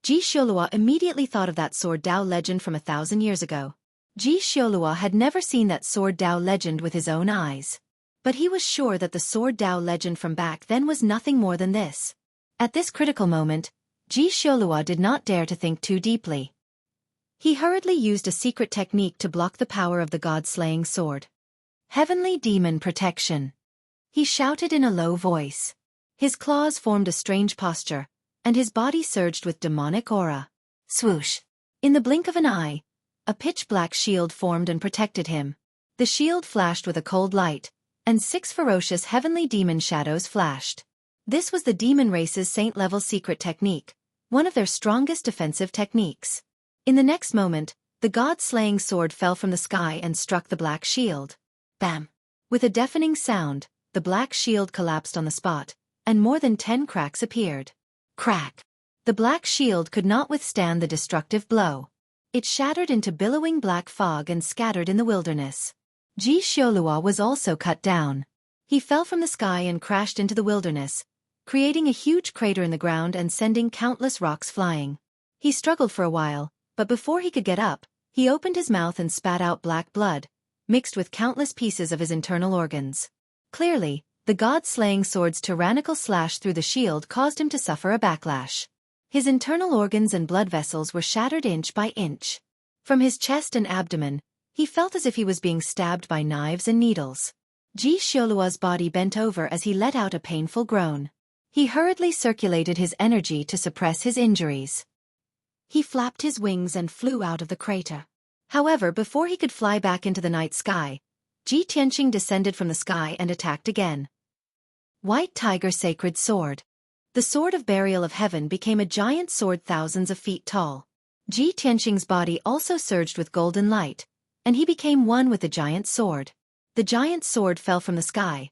Ji Xiaolua immediately thought of that sword Dao legend from 1,000 years ago. Ji Xiaolua had never seen that sword Dao legend with his own eyes. But he was sure that the sword Dao legend from back then was nothing more than this. At this critical moment, Ji Xiaolua did not dare to think too deeply. He hurriedly used a secret technique to block the power of the god-slaying sword. Heavenly Demon Protection. He shouted in a low voice. His claws formed a strange posture, and his body surged with demonic aura. Swoosh! In the blink of an eye, a pitch-black shield formed and protected him. The shield flashed with a cold light, and 6 ferocious heavenly demon shadows flashed. This was the demon race's saint-level secret technique, one of their strongest defensive techniques. In the next moment, the god-slaying sword fell from the sky and struck the black shield. Bam! With a deafening sound, the black shield collapsed on the spot, and more than 10 cracks appeared. Crack! The black shield could not withstand the destructive blow. It shattered into billowing black fog and scattered in the wilderness. Ji Xiaolua was also cut down. He fell from the sky and crashed into the wilderness, creating a huge crater in the ground and sending countless rocks flying. He struggled for a while, but before he could get up, he opened his mouth and spat out black blood, mixed with countless pieces of his internal organs. Clearly, the god-slaying sword's tyrannical slash through the shield caused him to suffer a backlash. His internal organs and blood vessels were shattered inch by inch. From his chest and abdomen, he felt as if he was being stabbed by knives and needles. Ji Xiaolua's body bent over as he let out a painful groan. He hurriedly circulated his energy to suppress his injuries. He flapped his wings and flew out of the crater. However, before he could fly back into the night sky, Ji Tianqing descended from the sky and attacked again. White Tiger Sacred Sword. The Sword of Burial of Heaven became a giant sword thousands of feet tall. Ji Tianqing's body also surged with golden light, and he became one with the giant sword. The giant sword fell from the sky,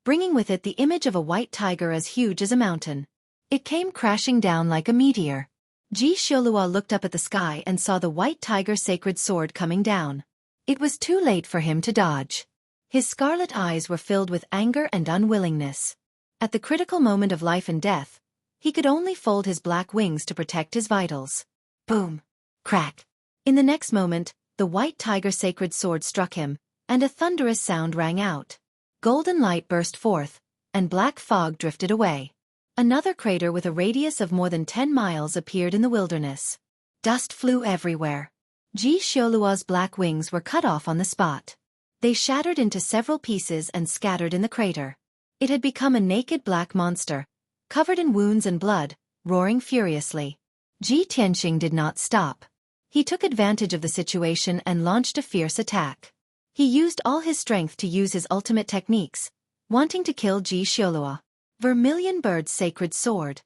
bringing with it the image of a white tiger as huge as a mountain. It came crashing down like a meteor. Ji Xiaolua looked up at the sky and saw the white tiger sacred sword coming down. It was too late for him to dodge. His scarlet eyes were filled with anger and unwillingness. At the critical moment of life and death, he could only fold his black wings to protect his vitals. Boom! Crack! In the next moment, the white tiger sacred sword struck him, and a thunderous sound rang out. Golden light burst forth, and black fog drifted away. Another crater with a radius of more than 10 miles appeared in the wilderness. Dust flew everywhere. Ji Xiaolua's black wings were cut off on the spot. They shattered into several pieces and scattered in the crater. It had become a naked black monster, covered in wounds and blood, roaring furiously. Ji Tianqing did not stop. He took advantage of the situation and launched a fierce attack. He used all his strength to use his ultimate techniques, wanting to kill Ji Xiaolua. Vermilion Bird's Sacred Sword.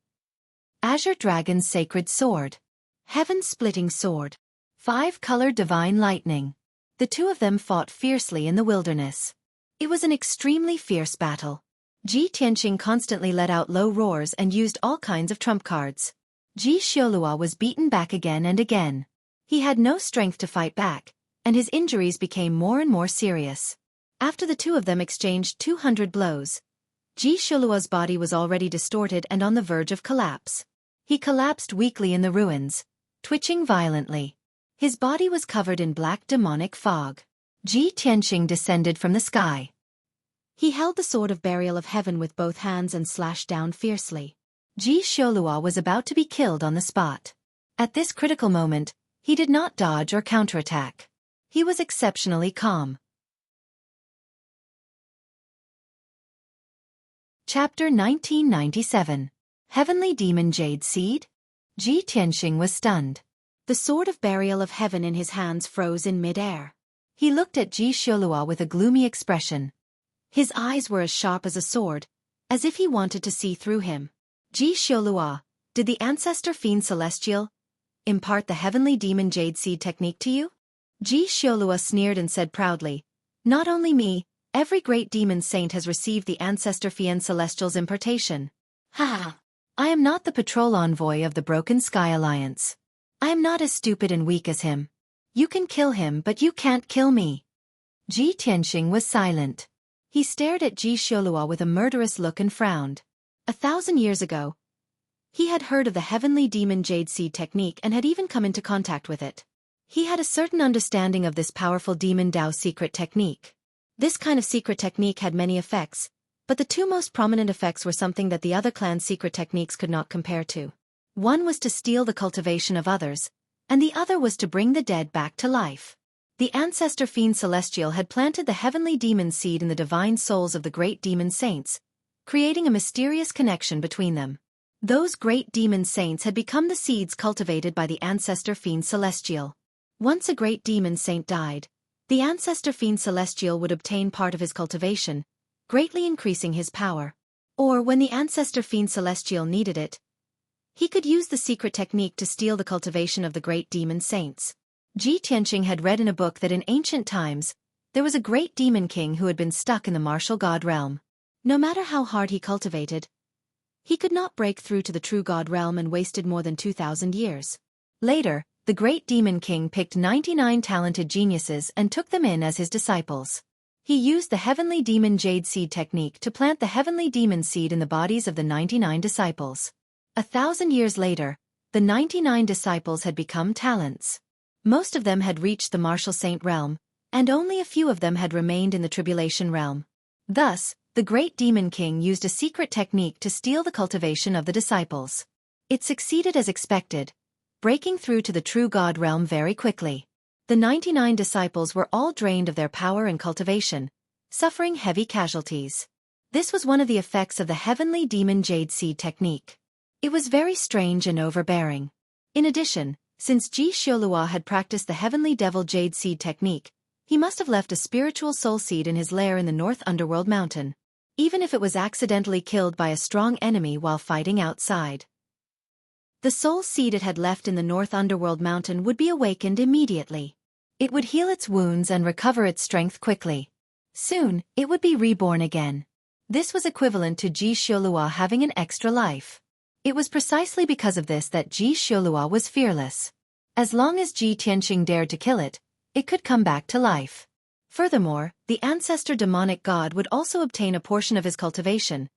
Azure Dragon's Sacred Sword. Heaven-Splitting Sword. 5-Colored Divine Lightning. The two of them fought fiercely in the wilderness. It was an extremely fierce battle. Ji Tianqing constantly let out low roars and used all kinds of trump cards. Ji Xiaolua was beaten back again and again. He had no strength to fight back, and his injuries became more and more serious. After the two of them exchanged 200 blows, Ji Xiaolua's body was already distorted and on the verge of collapse. He collapsed weakly in the ruins, twitching violently. His body was covered in black demonic fog. Ji Tianqing descended from the sky. He held the sword of burial of heaven with both hands and slashed down fiercely. Ji Xiaolua was about to be killed on the spot. At this critical moment, he did not dodge or counterattack. He was exceptionally calm. Chapter 1997. Heavenly Demon Jade Seed? Ji Tianxing was stunned.
The sword of burial of heaven in his hands froze in mid-air.
He looked at Ji Xiaolua with a gloomy expression.
His eyes were as sharp as a sword, as if he wanted to see through him.
Ji Xiaolua, did the ancestor fiend celestial impart the heavenly demon jade seed technique to you? Ji Xiaolua sneered and said proudly, not only me, every great demon saint has received the ancestor fiend celestial's impartation.
Ha!
I am not the patrol envoy of the Broken Sky Alliance. I am not as stupid and weak as him. You can kill him, but you can't kill me. Ji Tianxing was silent. He stared at Ji Xiaolua with a murderous look and frowned. 1,000 years ago, he had heard of the heavenly demon jade seed technique and had even come into contact with it. He had a certain understanding of this powerful demon Dao secret technique. This kind of secret technique had many effects, but the two most prominent effects were something that the other clan's secret techniques could not compare to. One was to steal the cultivation of others, and the other was to bring the dead back to life. The ancestor fiend celestial had planted the heavenly demon seed in the divine souls of the great demon saints, creating a mysterious connection between them. Those great demon saints had become the seeds cultivated by the ancestor fiend celestial. Once a great demon saint died, the ancestor fiend celestial would obtain part of his cultivation, greatly increasing his power. Or when the ancestor fiend celestial needed it, he could use the secret technique to steal the cultivation of the great demon saints. Ji Tianxing had read in a book that in ancient times, there was a great demon king who had been stuck in the martial god realm. No matter how hard he cultivated, he could not break through to the true god realm and wasted more than 2,000 years. Later, the great demon king picked 99 talented geniuses and took them in as his disciples. He used the heavenly demon jade seed technique to plant the heavenly demon seed in the bodies of the 99 disciples. 1,000 years later, the 99 disciples had become talents. Most of them had reached the martial saint realm, and only a few of them had remained in the tribulation realm. Thus, the great demon king used a secret technique to steal the cultivation of the disciples. It succeeded as expected, breaking through to the true god realm very quickly. The 99 disciples were all drained of their power and cultivation, suffering heavy casualties. This was one of the effects of the heavenly demon jade seed technique. It was very strange and overbearing. In addition, since Ji Xiaolua had practiced the heavenly devil jade seed technique, he must have left a spiritual soul seed in his lair in the North Underworld Mountain, even if it was accidentally killed by a strong enemy while fighting outside. The soul seed it had left in the North Underworld Mountain would be awakened immediately. It would heal its wounds and recover its strength quickly. Soon, it would be reborn again. This was equivalent to Ji Xiaolua having an extra life. It was precisely because of this that Ji Xiaolua was fearless. As long as Ji Tianxing dared to kill it, it could come back to life. Furthermore, the ancestor demonic god would also obtain a portion of his cultivation,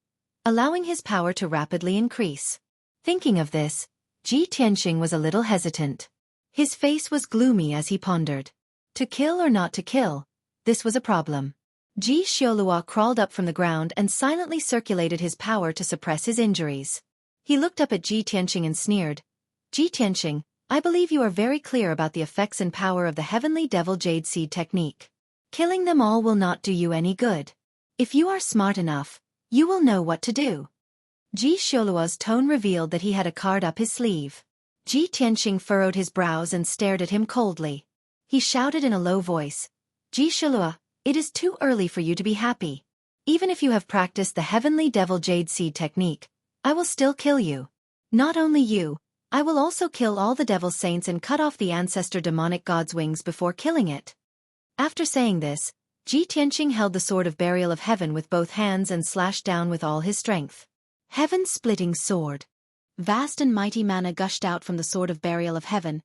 allowing his power to rapidly increase. Thinking of this, Ji Tianxing was a little hesitant. His face was gloomy as he pondered. To kill or not to kill, this was a problem. Ji Xiaolua crawled up from the ground and silently circulated his power to suppress his injuries. He looked up at Ji Tianxing and sneered. Ji Tianxing, I believe you are very clear about the effects and power of the heavenly devil jade seed technique. Killing them all will not do you any good. If you are smart enough, you will know what to do. Ji Xiaolua's tone revealed that he had a card up his sleeve. Ji Tianxing furrowed his brows and stared at him coldly. He shouted in a low voice, Ji Xiaolua, it is too early for you to be happy. Even if you have practiced the heavenly devil jade seed technique, I will still kill you. Not only you, I will also kill all the devil saints and cut off the ancestor demonic god's wings before killing it. After saying this, Ji Tianxing held the sword of burial of heaven with both hands and slashed down with all his strength. Heaven-splitting sword. Vast and mighty mana gushed out from the sword of burial of heaven,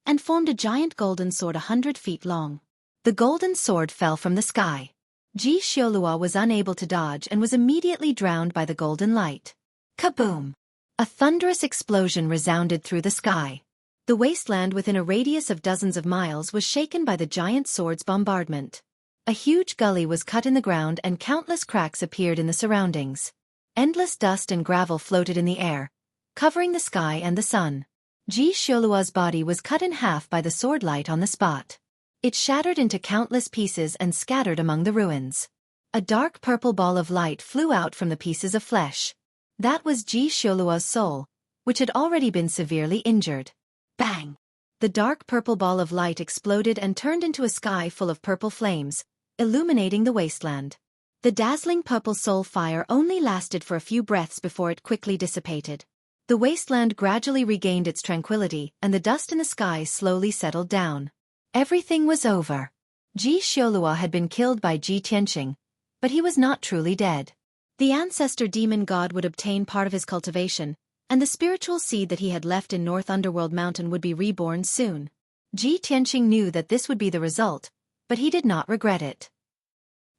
and formed a giant golden sword 100 feet long. The golden sword fell from the sky. Ji Xiaolua was unable to dodge and was immediately drowned by the golden light. Kaboom! A thunderous explosion resounded through the sky. The wasteland within a radius of dozens of miles was shaken by the giant sword's bombardment. A huge gully was cut in the ground and countless cracks appeared in the surroundings. Endless dust and gravel floated in the air, covering the sky and the sun. Ji Xiaolua's body was cut in half by the sword light on the spot. It shattered into countless pieces and scattered among the ruins. A dark purple ball of light flew out from the pieces of flesh. That was Ji Xioluo's soul, which had already been severely injured. Bang! The dark purple ball of light exploded and turned into a sky full of purple flames, illuminating the wasteland. The dazzling purple soul fire only lasted for a few breaths before it quickly dissipated. The wasteland gradually regained its tranquility, and the dust in the sky slowly settled down. Everything was over. Ji Xioluo had been killed by Ji Tianqing, but he was not truly dead. The ancestor demon god would obtain part of his cultivation, and the spiritual seed that he had left in North Underworld Mountain would be reborn soon. Ji Tianqing knew that this would be the result, but he did not regret it.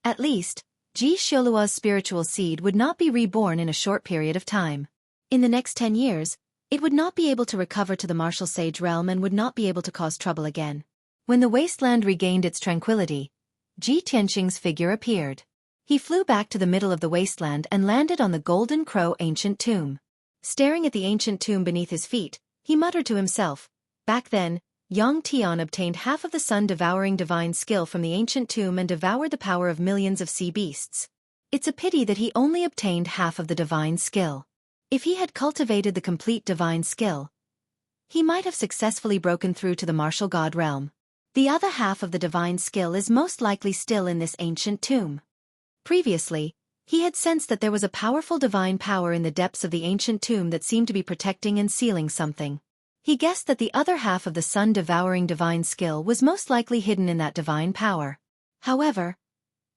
At least, Ji Xioluo's spiritual seed would not be reborn in a short period of time. In the next 10 years, it would not be able to recover to the martial sage realm and would not be able to cause trouble again. When the wasteland regained its tranquility, Ji Tianqing's figure appeared. He flew back to the middle of the wasteland and landed on the Golden Crow ancient tomb. Staring at the ancient tomb beneath his feet, he muttered to himself, "Back then, Yang Tian obtained half of the sun-devouring divine skill from the ancient tomb and devoured the power of millions of sea beasts. It's a pity that he only obtained half of the divine skill. If he had cultivated the complete divine skill, he might have successfully broken through to the martial god realm. The other half of the divine skill is most likely still in this ancient tomb." Previously, he had sensed that there was a powerful divine power in the depths of the ancient tomb that seemed to be protecting and sealing something. He guessed that the other half of the sun-devouring divine skill was most likely hidden in that divine power. However,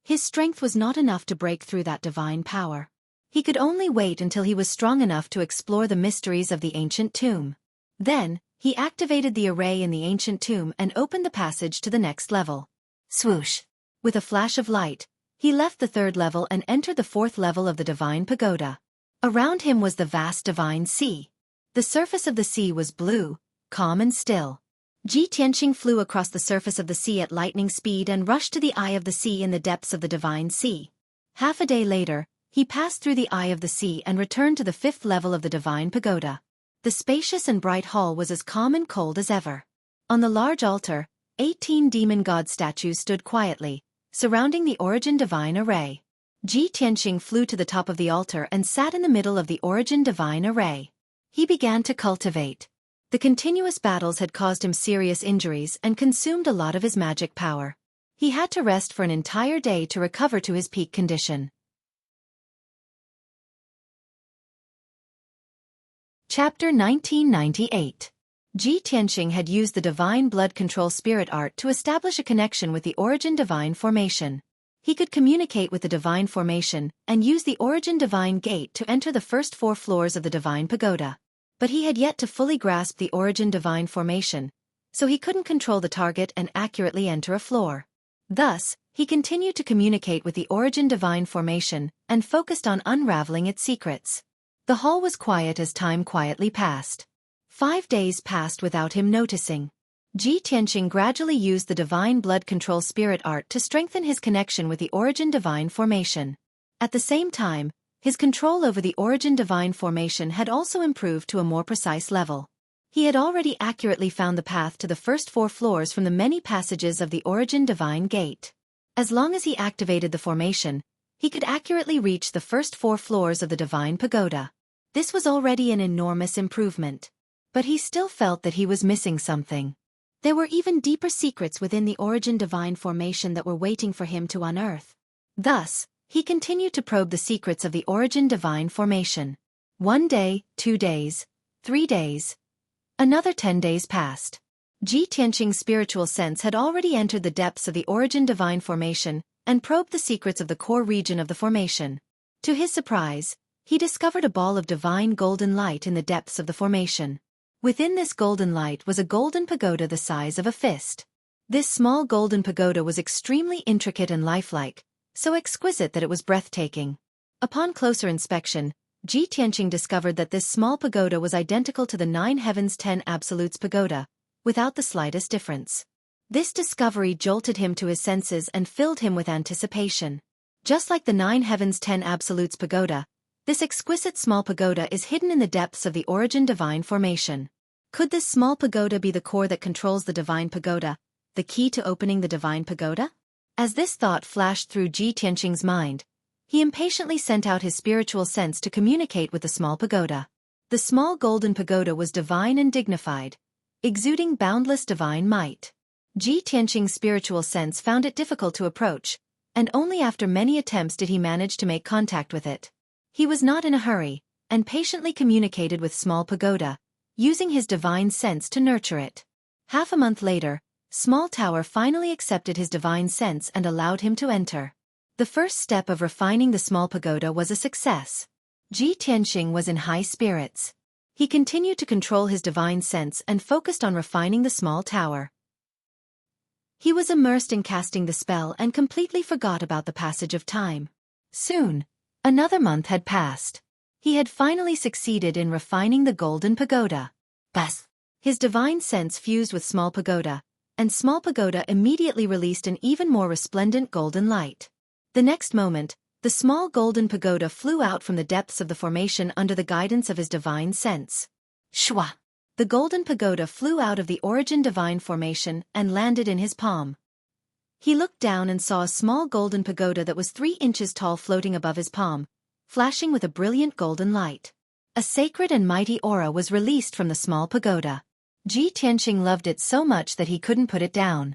his strength was not enough to break through that divine power. He could only wait until he was strong enough to explore the mysteries of the ancient tomb. Then, he activated the array in the ancient tomb and opened the passage to the next level. Swoosh! With a flash of light, he left the third level and entered the fourth level of the divine pagoda. Around him was the vast divine sea. The surface of the sea was blue, calm and still. Ji Tianqing flew across the surface of the sea at lightning speed and rushed to the eye of the sea in the depths of the divine sea. Half a day later, he passed through the eye of the sea and returned to the fifth level of the divine pagoda. The spacious and bright hall was as calm and cold as ever. On the large altar, 18 demon god statues stood quietly, surrounding the origin divine array. Ji Tianqing flew to the top of the altar and sat in the middle of the origin divine array. He began to cultivate. The continuous battles had caused him serious injuries and consumed a lot of his magic power. He had to rest for an entire day to recover to his peak condition. Chapter 1998. Ji Tianqing had used the divine blood control spirit art to establish a connection with the origin divine formation. He could communicate with the divine formation and use the origin divine gate to enter the first 4 floors of the divine pagoda. But he had yet to fully grasp the origin divine formation, so he couldn't control the target and accurately enter a floor. Thus, he continued to communicate with the origin divine formation and focused on unraveling its secrets. The hall was quiet as time quietly passed. 5 days passed without him noticing. Ji Tianqing gradually used the divine blood control spirit art to strengthen his connection with the origin divine formation. At the same time, his control over the origin divine formation had also improved to a more precise level. He had already accurately found the path to the first 4 floors from the many passages of the origin divine gate. As long as he activated the formation, he could accurately reach the first 4 floors of the divine pagoda. This was already an enormous improvement. But he still felt that he was missing something. There were even deeper secrets within the origin divine formation that were waiting for him to unearth. Thus, he continued to probe the secrets of the origin divine formation. 1 day, 2 days, 3 days. Another 10 days passed. Ji Tianqing's spiritual sense had already entered the depths of the origin divine formation and probed the secrets of the core region of the formation. To his surprise, he discovered a ball of divine golden light in the depths of the formation. Within this golden light was a golden pagoda the size of a fist. This small golden pagoda was extremely intricate and lifelike, so exquisite that it was breathtaking. Upon closer inspection, Ji Tianqing discovered that this small pagoda was identical to the 9 Heavens 10 Absolutes pagoda, without the slightest difference. This discovery jolted him to his senses and filled him with anticipation. Just like the 9 Heavens 10 Absolutes pagoda, this exquisite small pagoda is hidden in the depths of the origin divine formation. Could this small pagoda be the core that controls the divine pagoda, the key to opening the divine pagoda? As this thought flashed through Ji Tianqing's mind, He impatiently sent out his spiritual sense to communicate with the small pagoda. The small golden pagoda was divine and dignified, exuding boundless divine might. Ji Tianqing's spiritual sense found it difficult to approach, and only after many attempts did he manage to make contact with it. He was not in a hurry, and patiently communicated with small pagoda, using his divine sense to nurture it. Half a month later, Small Tower finally accepted his divine sense and allowed him to enter. The first step of refining the small pagoda was a success. Ji Tianqing was in high spirits. He continued to control his divine sense and focused on refining the small tower. He was immersed in casting the spell and completely forgot about the passage of time. Soon, another month had passed. He had finally succeeded in refining the golden pagoda. Bas! His divine sense fused with small pagoda, and small pagoda immediately released an even more resplendent golden light. The next moment, the small golden pagoda flew out from the depths of the formation under the guidance of his divine sense. Shwa! The golden pagoda flew out of the origin divine formation and landed in his palm. He looked down and saw a small golden pagoda that was 3 inches tall floating above his palm, flashing with a brilliant golden light. A sacred and mighty aura was released from the small pagoda. Ji Tianqing loved it so much that he couldn't put it down.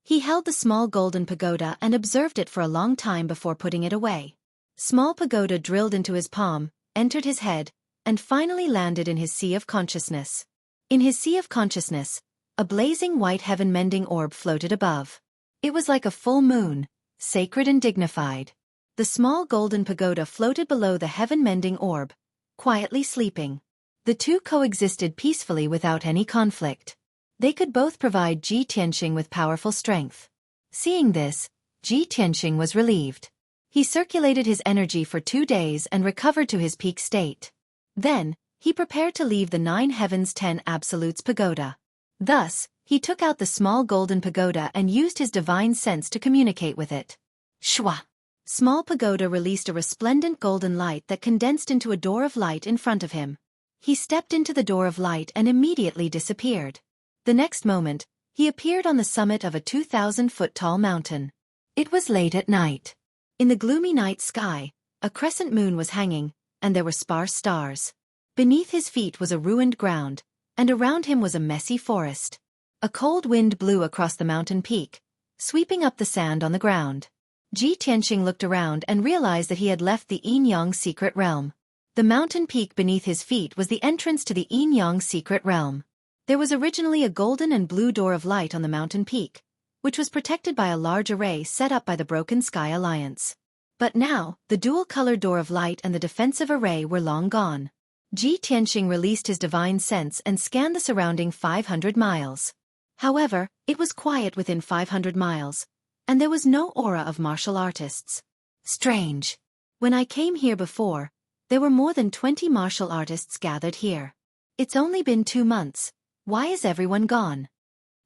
He held the small golden pagoda and observed it for a long time before putting it away. Small pagoda drilled into his palm, entered his head, and finally landed in his sea of consciousness. In his sea of consciousness, a blazing white heaven-mending orb floated above. It was like a full moon, sacred and dignified. The small golden pagoda floated below the heaven-mending orb, quietly sleeping. The two coexisted peacefully without any conflict. They could both provide Ji Tianqing with powerful strength. Seeing this, Ji Tianqing was relieved. He circulated his energy for 2 days and recovered to his peak state. Then, he prepared to leave the 9 Heavens 10 Absolutes pagoda. Thus, he took out the small golden pagoda and used his divine sense to communicate with it. Shwa! Small pagoda released a resplendent golden light that condensed into a door of light in front of him. He stepped into the door of light and immediately disappeared. The next moment, he appeared on the summit of a 2,000-foot-tall mountain. It was late at night. In the gloomy night sky, a crescent moon was hanging, and there were sparse stars. Beneath his feet was a ruined ground, and around him was a messy forest. A cold wind blew across the mountain peak, sweeping up the sand on the ground. Ji Tianqing looked around and realized that he had left the Yin-Yang secret realm. The mountain peak beneath his feet was the entrance to the Yin-Yang secret realm. There was originally a golden and blue door of light on the mountain peak, which was protected by a large array set up by the Broken Sky Alliance. But now, the dual-colored door of light and the defensive array were long gone. Ji Tianqing released his divine sense and scanned the surrounding 500 miles. However, it was quiet within 500 miles, and there was no aura of martial artists. Strange. When I came here before, there were more than 20 martial artists gathered here. It's only been 2 months. Why is everyone gone?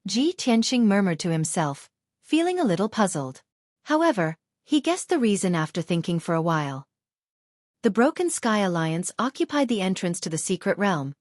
Ji Tianqing murmured to himself, feeling a little puzzled. However, he guessed the reason after thinking for a while. The Broken Sky Alliance occupied the entrance to the secret realm,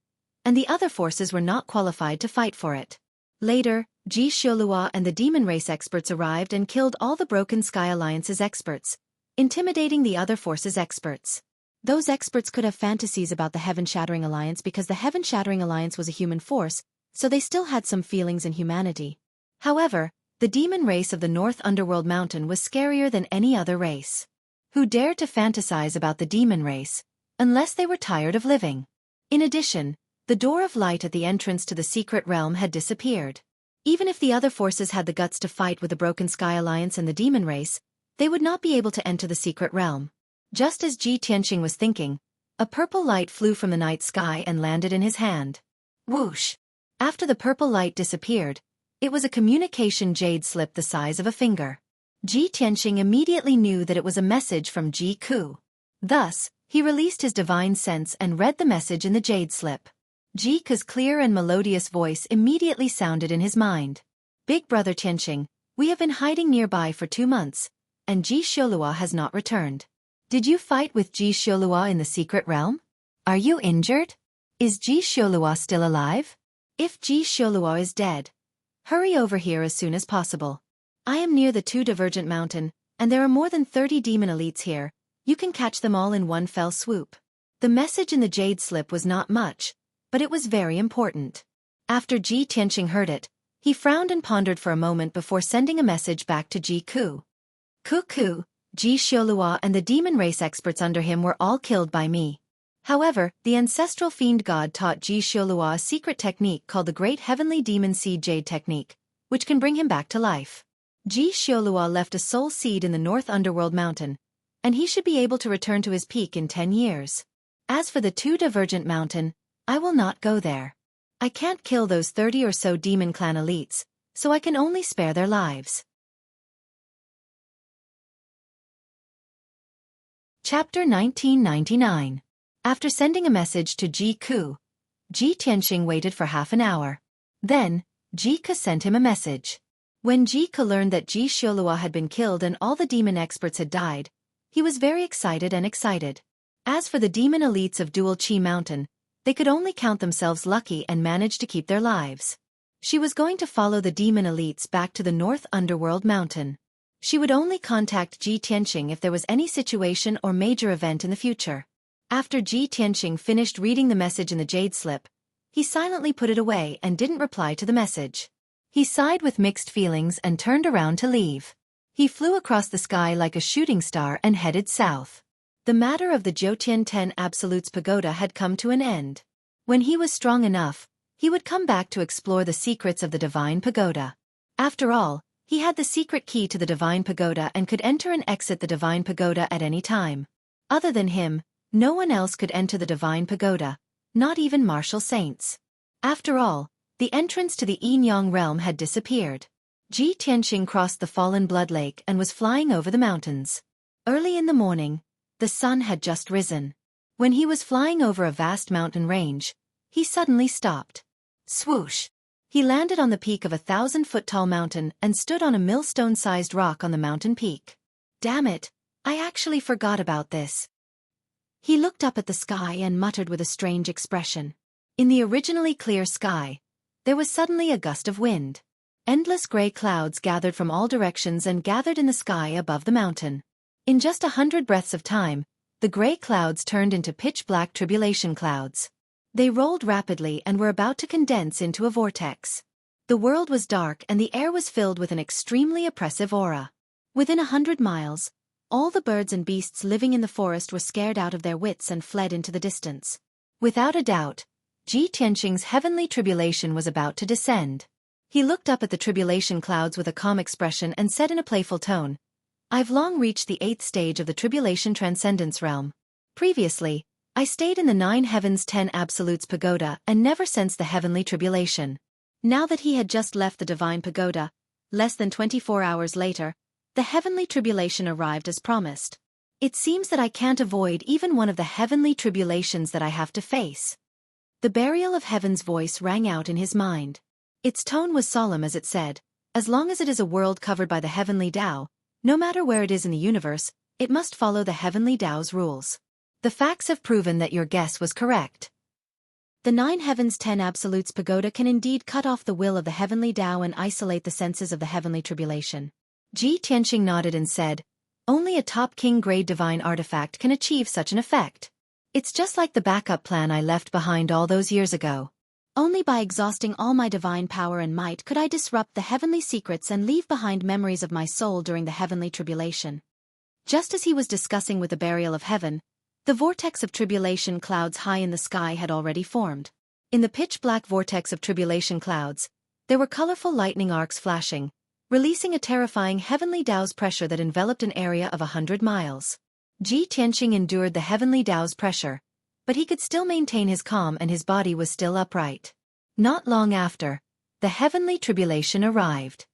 and the other forces were not qualified to fight for it. Later, Ji Xiaolua and the demon race experts arrived and killed all the Broken Sky Alliance's experts, intimidating the other forces' experts. Those experts could have fantasies about the Heaven-Shattering Alliance because the Heaven-Shattering Alliance was a human force, so they still had some feelings in humanity. However, the demon race of the North Underworld Mountain was scarier than any other race. Who dared to fantasize about the demon race, unless they were tired of living? In addition, the door of light at the entrance to the secret realm had disappeared. Even if the other forces had the guts to fight with the Broken Sky Alliance and the demon race, they would not be able to enter the secret realm. Just as Ji Tianqing was thinking, a purple light flew from the night sky and landed in his hand. Whoosh! After the purple light disappeared, it was a communication jade slip the size of a finger. Ji Tianqing immediately knew that it was a message from Ji Ku. Thus, he released his divine sense and read the message in the jade slip. Ji Ku's clear and melodious voice immediately sounded in his mind. Big brother Tianqing, we have been hiding nearby for 2 months, and Ji Xiaolua has not returned. Did you fight with Ji Xiaolua in the secret realm? Are you injured? Is Ji Xiaolua still alive? If Ji Xiaolua is dead, hurry over here as soon as possible. I am near the 2 Divergent Mountain, and there are more than 30 demon elites here, You can catch them all in one fell swoop. The message in the jade slip was not much, but it was very important. After Ji Tianqing heard it, he frowned and pondered for a moment before sending a message back to Ji Ku. Ku, Ji Xiaolua and the demon race experts under him were all killed by me. However, the ancestral fiend god taught Ji Xiaolua a secret technique called the Great Heavenly Demon Seed Jade Technique, which can bring him back to life. Ji Xiaolua left a soul seed in the North Underworld Mountain, and he should be able to return to his peak in 10 years. As for the two Divergent Mountain, I will not go there. I can't kill those 30 or so demon clan elites, so I can only spare their lives. Chapter 1999. After sending a message to Ji Ku, Ji Tianqing waited for half an hour. Then, Ji Ku sent him a message. When Ji Ku learned that Ji Xiaolua had been killed and all the demon experts had died, he was very excited. As for the demon elites of Dual Qi Mountain, they could only count themselves lucky and manage to keep their lives. She was going to follow the demon elites back to the North Underworld Mountain. She would only contact Ji Tianqing if there was any situation or major event in the future. After Ji Tianqing finished reading the message in the jade slip, he silently put it away and didn't reply to the message. He sighed with mixed feelings and turned around to leave. He flew across the sky like a shooting star and headed south. The matter of the Jiutian 10 Absolutes Pagoda had come to an end. When he was strong enough, he would come back to explore the secrets of the Divine Pagoda. After all, he had the secret key to the Divine Pagoda and could enter and exit the Divine Pagoda at any time. Other than him, no one else could enter the Divine Pagoda, not even martial saints. After all, the entrance to the Yin-Yang realm had disappeared. Ji Tianqing crossed the fallen blood lake and was flying over the mountains. Early in the morning, the sun had just risen. When he was flying over a vast mountain range, he suddenly stopped. Swoosh! He landed on the peak of a 1,000-foot-tall mountain and stood on a millstone-sized rock on the mountain peak. Damn it, I actually forgot about this. He looked up at the sky and muttered with a strange expression. In the originally clear sky, there was suddenly a gust of wind. Endless gray clouds gathered from all directions and gathered in the sky above the mountain. In just 100 breaths of time, the gray clouds turned into pitch-black tribulation clouds. They rolled rapidly and were about to condense into a vortex. The world was dark and the air was filled with an extremely oppressive aura. Within 100 miles, all the birds and beasts living in the forest were scared out of their wits and fled into the distance. Without a doubt, Ji Tianqing's heavenly tribulation was about to descend. He looked up at the tribulation clouds with a calm expression and said in a playful tone, "I've long reached the 8th stage of the tribulation transcendence realm. Previously, I stayed in the 9 heavens 10 absolutes pagoda and never sensed the heavenly tribulation." Now that he had just left the divine pagoda, less than 24 hours later, the heavenly tribulation arrived as promised. It seems that I can't avoid even one of the heavenly tribulations that I have to face. The burial of heaven's voice rang out in his mind. Its tone was solemn as it said, "As long as it is a world covered by the heavenly Tao, no matter where it is in the universe, it must follow the heavenly Tao's rules. The facts have proven that your guess was correct. The 9 heavens 10 absolutes pagoda can indeed cut off the will of the heavenly Tao and isolate the senses of the heavenly tribulation." Ji Tianqing nodded and said, "Only a top king-grade divine artifact can achieve such an effect. It's just like the backup plan I left behind all those years ago. Only by exhausting all my divine power and might could I disrupt the heavenly secrets and leave behind memories of my soul during the heavenly tribulation." Just as he was discussing with the burial of heaven, the vortex of tribulation clouds high in the sky had already formed. In the pitch-black vortex of tribulation clouds, there were colorful lightning arcs flashing, releasing a terrifying heavenly Tao's pressure that enveloped an area of 100 miles. Ji Tianqing endured the heavenly Tao's pressure, but he could still maintain his calm and his body was still upright. Not long after, the heavenly tribulation arrived.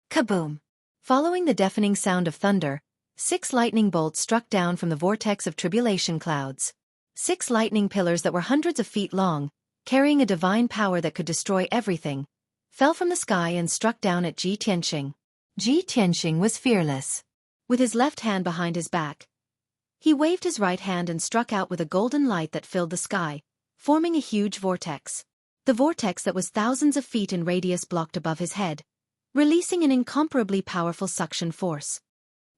Kaboom! Following the deafening sound of thunder, 6 lightning bolts struck down from the vortex of tribulation clouds. 6 lightning pillars that were hundreds of feet long, carrying a divine power that could destroy everything, fell from the sky and struck down at Ji Tianqing. Ji Tianqing was fearless. With his left hand behind his back, he waved his right hand and struck out with a golden light that filled the sky, forming a huge vortex. The vortex that was thousands of feet in radius blocked above his head, releasing an incomparably powerful suction force.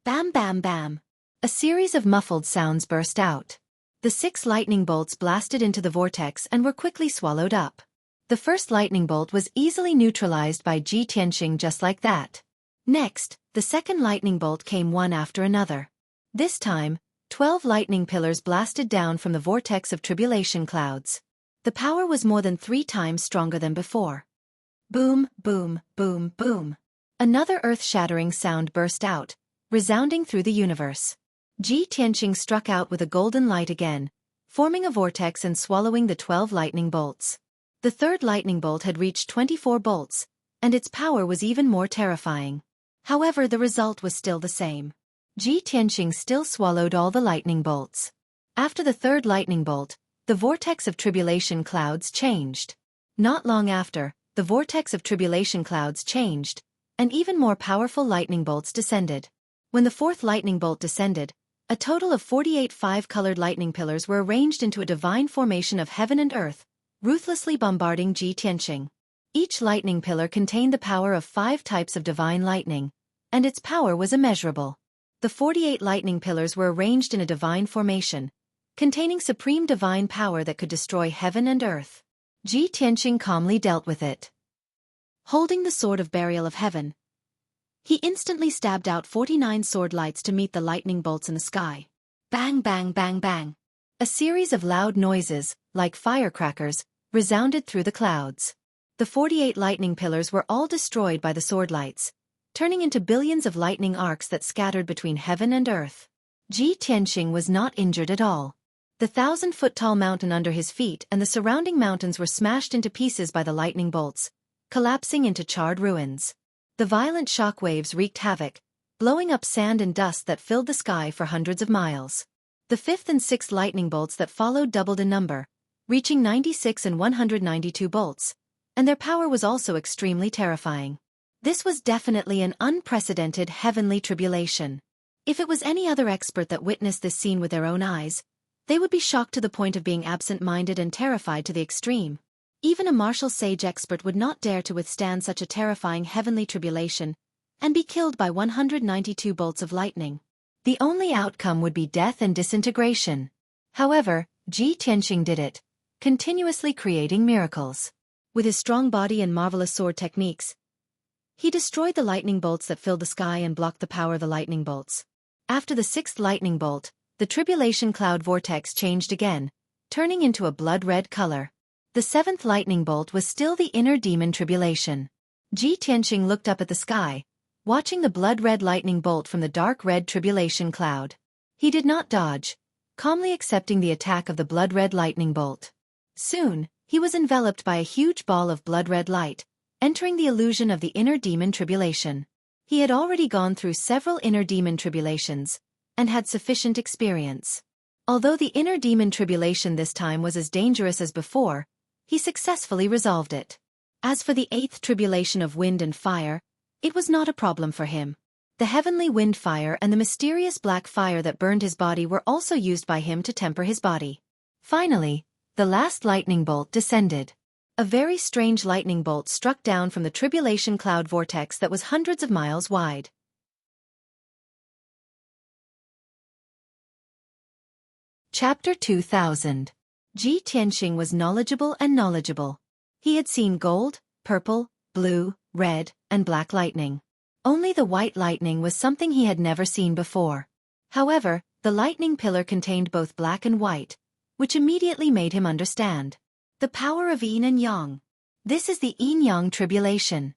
Bam bam bam! A series of muffled sounds burst out. The 6 lightning bolts blasted into the vortex and were quickly swallowed up. The first lightning bolt was easily neutralized by Ji Tianqing just like that. Next, the second lightning bolt came one after another. This time, 12 lightning pillars blasted down from the vortex of tribulation clouds. The power was more than 3 times stronger than before. Boom, boom, boom, boom. Another earth-shattering sound burst out, resounding through the universe. Ji Tianqing struck out with a golden light again, forming a vortex and swallowing the 12 lightning bolts. The third lightning bolt had reached 24 bolts, and its power was even more terrifying. However, the result was still the same. Ji Tianqing still swallowed all the lightning bolts. After the third lightning bolt, the vortex of tribulation clouds changed. Not long after, the vortex of tribulation clouds changed, and even more powerful lightning bolts descended. When the fourth lightning bolt descended, a total of 48 5-colored lightning pillars were arranged into a divine formation of heaven and earth, ruthlessly bombarding Ji Tianqing. Each lightning pillar contained the power of 5 types of divine lightning, and its power was immeasurable. The 48 lightning pillars were arranged in a divine formation, containing supreme divine power that could destroy heaven and earth. Ji Tianqing calmly dealt with it. Holding the sword of burial of heaven, he instantly stabbed out 49 sword lights to meet the lightning bolts in the sky. Bang, bang, bang, bang. A series of loud noises, like firecrackers, resounded through the clouds. The 48 lightning pillars were all destroyed by the sword lights, turning into billions of lightning arcs that scattered between heaven and earth. Ji Tianqing was not injured at all. The 1,000-foot-tall mountain under his feet and the surrounding mountains were smashed into pieces by the lightning bolts, collapsing into charred ruins. The violent shock waves wreaked havoc, blowing up sand and dust that filled the sky for hundreds of miles. The fifth and sixth lightning bolts that followed doubled in number, reaching 96 and 192 bolts, and their power was also extremely terrifying. This was definitely an unprecedented heavenly tribulation. If it was any other expert that witnessed this scene with their own eyes, they would be shocked to the point of being absent-minded and terrified to the extreme. Even a martial sage expert would not dare to withstand such a terrifying heavenly tribulation and be killed by 192 bolts of lightning. The only outcome would be death and disintegration. However, Ji Tianqing did it, continuously creating miracles. With his strong body and marvelous sword techniques, he destroyed the lightning bolts that filled the sky and blocked the power of the lightning bolts. After the sixth lightning bolt, the tribulation cloud vortex changed again, turning into a blood-red color. The seventh lightning bolt was still the inner demon tribulation. Ji Tianqing looked up at the sky, watching the blood-red lightning bolt from the dark red tribulation cloud. He did not dodge, calmly accepting the attack of the blood-red lightning bolt. Soon, he was enveloped by a huge ball of blood-red light, entering the illusion of the inner demon tribulation. He had already gone through several inner demon tribulations, and had sufficient experience. Although the inner demon tribulation this time was as dangerous as before, he successfully resolved it. As for the eighth tribulation of wind and fire, it was not a problem for him. The heavenly wind fire and the mysterious black fire that burned his body were also used by him to temper his body. Finally, the last lightning bolt descended. A very strange lightning bolt struck down from the tribulation cloud vortex that was hundreds of miles wide. Chapter 2000. Ji Tianqing was knowledgeable. He had seen gold, purple, blue, red, and black lightning. Only the white lightning was something he had never seen before. However, the lightning pillar contained both black and white, which immediately made him understand. The power of yin and yang. This is the yin-yang tribulation.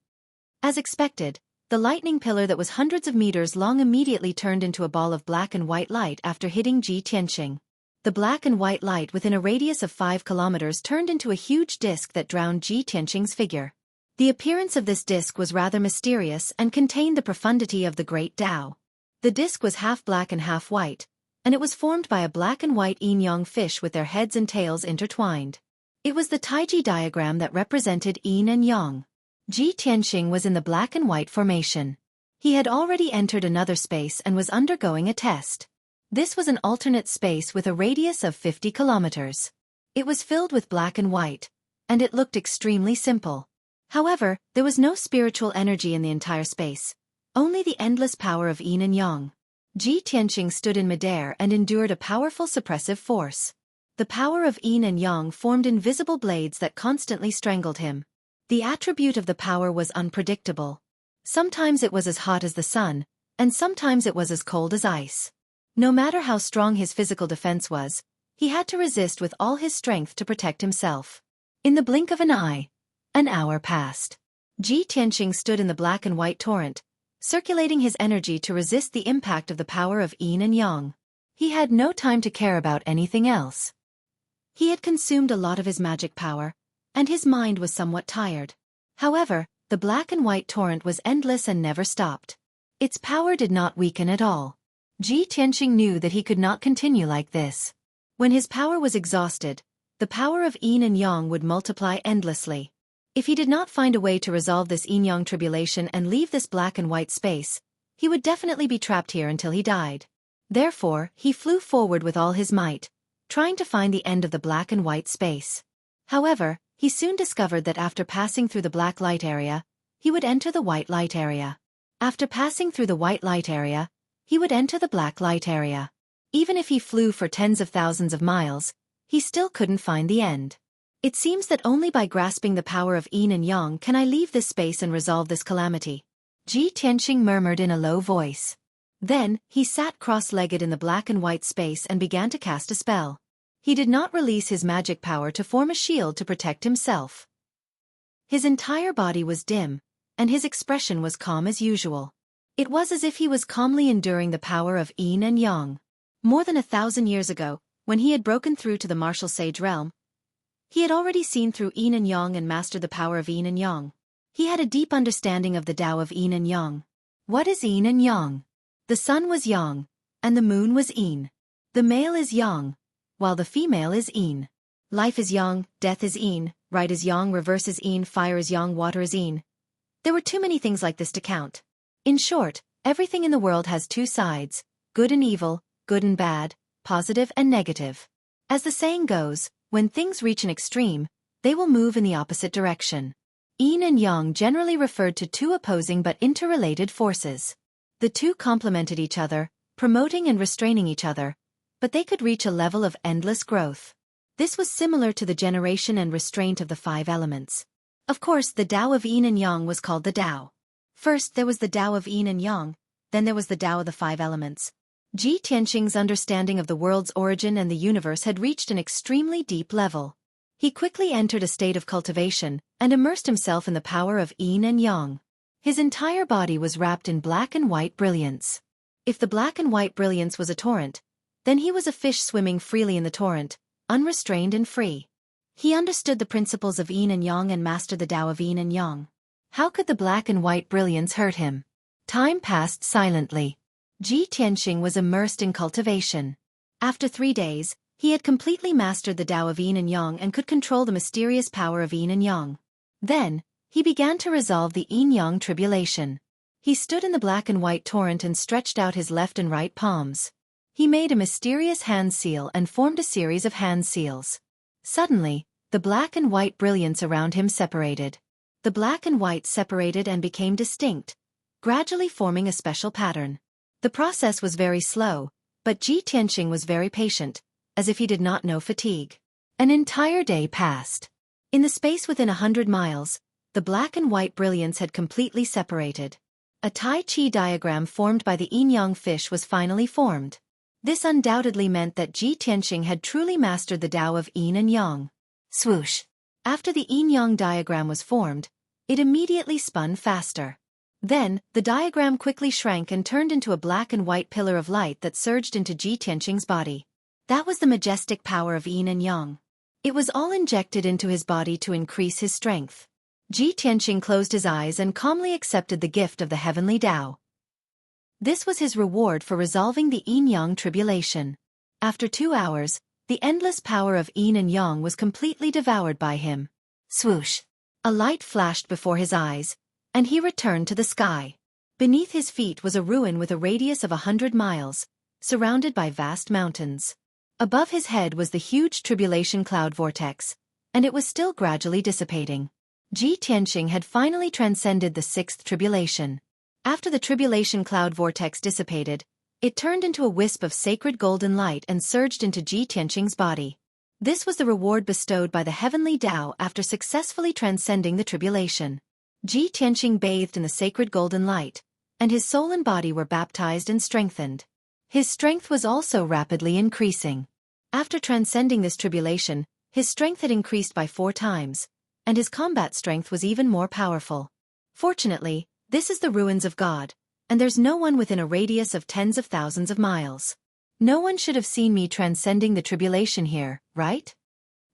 As expected, the lightning pillar that was hundreds of meters long immediately turned into a ball of black and white light after hitting Ji Tianqing. The black and white light within a radius of 5 kilometers turned into a huge disk that drowned Ji Tianqing's figure. The appearance of this disk was rather mysterious and contained the profundity of the Great Tao. The disk was half black and half white, and it was formed by a black and white yin-yang fish with their heads and tails intertwined. It was the Taiji diagram that represented yin and yang. Ji Tianqing was in the black and white formation. He had already entered another space and was undergoing a test. This was an alternate space with a radius of 50 kilometers. It was filled with black and white, and it looked extremely simple. However, there was no spiritual energy in the entire space, only the endless power of yin and yang. Ji Tianqing stood in midair and endured a powerful suppressive force. The power of yin and yang formed invisible blades that constantly strangled him. The attribute of the power was unpredictable. Sometimes it was as hot as the sun, and sometimes it was as cold as ice. No matter how strong his physical defense was, he had to resist with all his strength to protect himself. In the blink of an eye, an hour passed. Ji Tianqing stood in the black and white torrent, circulating his energy to resist the impact of the power of yin and yang. He had no time to care about anything else. He had consumed a lot of his magic power, and his mind was somewhat tired. However, the black and white torrent was endless and never stopped. Its power did not weaken at all. Ji Tianqing knew that he could not continue like this. When his power was exhausted, the power of yin and yang would multiply endlessly. If he did not find a way to resolve this yin-yang tribulation and leave this black and white space, he would definitely be trapped here until he died. Therefore, he flew forward with all his might, trying to find the end of the black and white space. However, he soon discovered that after passing through the black light area, he would enter the white light area. After passing through the white light area, he would enter the black light area. Even if he flew for tens of thousands of miles, he still couldn't find the end. It seems that only by grasping the power of yin and yang can I leave this space and resolve this calamity. Ji Tianqing murmured in a low voice. Then, he sat cross-legged in the black and white space and began to cast a spell. He did not release his magic power to form a shield to protect himself. His entire body was dim, and his expression was calm as usual. It was as if he was calmly enduring the power of yin and yang. More than 1,000 years ago, when he had broken through to the martial sage realm, he had already seen through yin and yang and mastered the power of yin and yang. He had a deep understanding of the Tao of yin and yang. What is yin and yang? The sun was yang, and the moon was yin. The male is yang, while the female is yin. Life is yang, death is yin, right is yang, reverse is yin, fire is yang, water is yin. There were too many things like this to count. In short, everything in the world has two sides, good and evil, good and bad, positive and negative. As the saying goes, when things reach an extreme, they will move in the opposite direction. Yin and yang generally referred to two opposing but interrelated forces. The two complemented each other, promoting and restraining each other, but they could reach a level of endless growth. This was similar to the generation and restraint of the 5 elements. Of course, the Tao of yin and yang was called the Tao. First there was the Tao of yin and yang, then there was the Tao of the 5 elements. Ji Tianqing's understanding of the world's origin and the universe had reached an extremely deep level. He quickly entered a state of cultivation and immersed himself in the power of yin and yang. His entire body was wrapped in black and white brilliance. If the black and white brilliance was a torrent, then he was a fish swimming freely in the torrent, unrestrained and free. He understood the principles of yin and yang and mastered the Tao of yin and yang. How could the black and white brilliance hurt him? Time passed silently. Ji Tianqing was immersed in cultivation. After 3 days, he had completely mastered the Tao of yin and yang and could control the mysterious power of yin and yang. Then, he began to resolve the yin-yang tribulation. He stood in the black and white torrent and stretched out his left and right palms. He made a mysterious hand seal and formed a series of hand seals. Suddenly, the black and white brilliance around him separated. The black and white separated and became distinct, gradually forming a special pattern. The process was very slow, but Ji Tianqing was very patient, as if he did not know fatigue. An entire day passed. In the space within 100 miles, the black and white brilliance had completely separated. A Tai Chi diagram formed by the yin-yang fish was finally formed. This undoubtedly meant that Ji Tianqing had truly mastered the Tao of yin and yang. Swoosh! After the yin-yang diagram was formed, it immediately spun faster. Then, the diagram quickly shrank and turned into a black and white pillar of light that surged into Ji Tianqing's body. That was the majestic power of yin and yang. It was all injected into his body to increase his strength. Ji Tianqing closed his eyes and calmly accepted the gift of the heavenly Tao. This was his reward for resolving the yin-yang tribulation. After 2 hours, the endless power of yin and yang was completely devoured by him. Swoosh! A light flashed before his eyes, and he returned to the sky. Beneath his feet was a ruin with a radius of 100 miles, surrounded by vast mountains. Above his head was the huge tribulation cloud vortex, and it was still gradually dissipating. Ji Tianqing had finally transcended the 6th tribulation. After the tribulation cloud vortex dissipated, It turned into a wisp of sacred golden light and surged into Ji Tianqing's body. This was the reward bestowed by the heavenly Tao after successfully transcending the tribulation. Ji Tianqing bathed in the sacred golden light, and his soul and body were baptized and strengthened. His strength was also rapidly increasing. After transcending this tribulation, his strength had increased by 4 times, and his combat strength was even more powerful. Fortunately, this is the ruins of God, and there's no one within a radius of tens of thousands of miles. No one should have seen me transcending the tribulation here, right?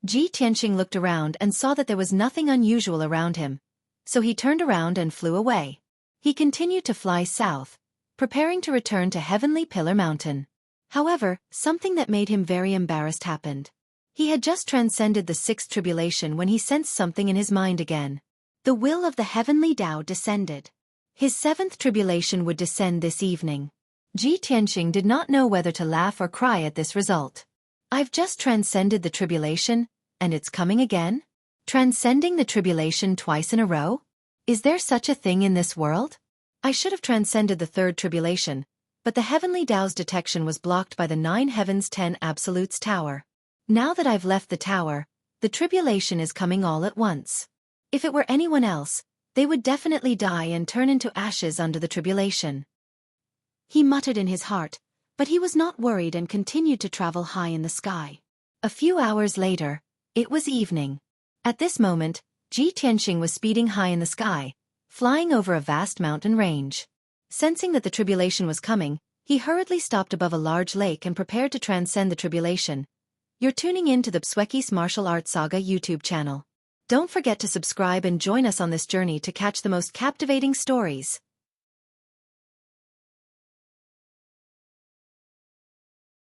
Ji Tianqing looked around and saw that there was nothing unusual around him, so he turned around and flew away. He continued to fly south, preparing to return to Heavenly Pillar Mountain. However, something that made him very embarrassed happened. He had just transcended the 6th tribulation when he sensed something in his mind again. The will of the heavenly Tao descended. His 7th tribulation would descend this evening. Ji Tianqing did not know whether to laugh or cry at this result. I've just transcended the tribulation, and it's coming again? Transcending the tribulation twice in a row? Is there such a thing in this world? I should have transcended the 3rd tribulation, but the heavenly Tao's detection was blocked by the 9 Heavens 10 Absolutes Tower. Now that I've left the tower, the tribulation is coming all at once. If it were anyone else, they would definitely die and turn into ashes under the tribulation. He muttered in his heart, but he was not worried and continued to travel high in the sky. A few hours later, it was evening. At this moment, Ji Tianqing was speeding high in the sky, flying over a vast mountain range. Sensing that the tribulation was coming, he hurriedly stopped above a large lake and prepared to transcend the tribulation. You're tuning in to the Xueqi's Martial Arts Saga YouTube channel. Don't forget to subscribe and join us on this journey to catch the most captivating stories.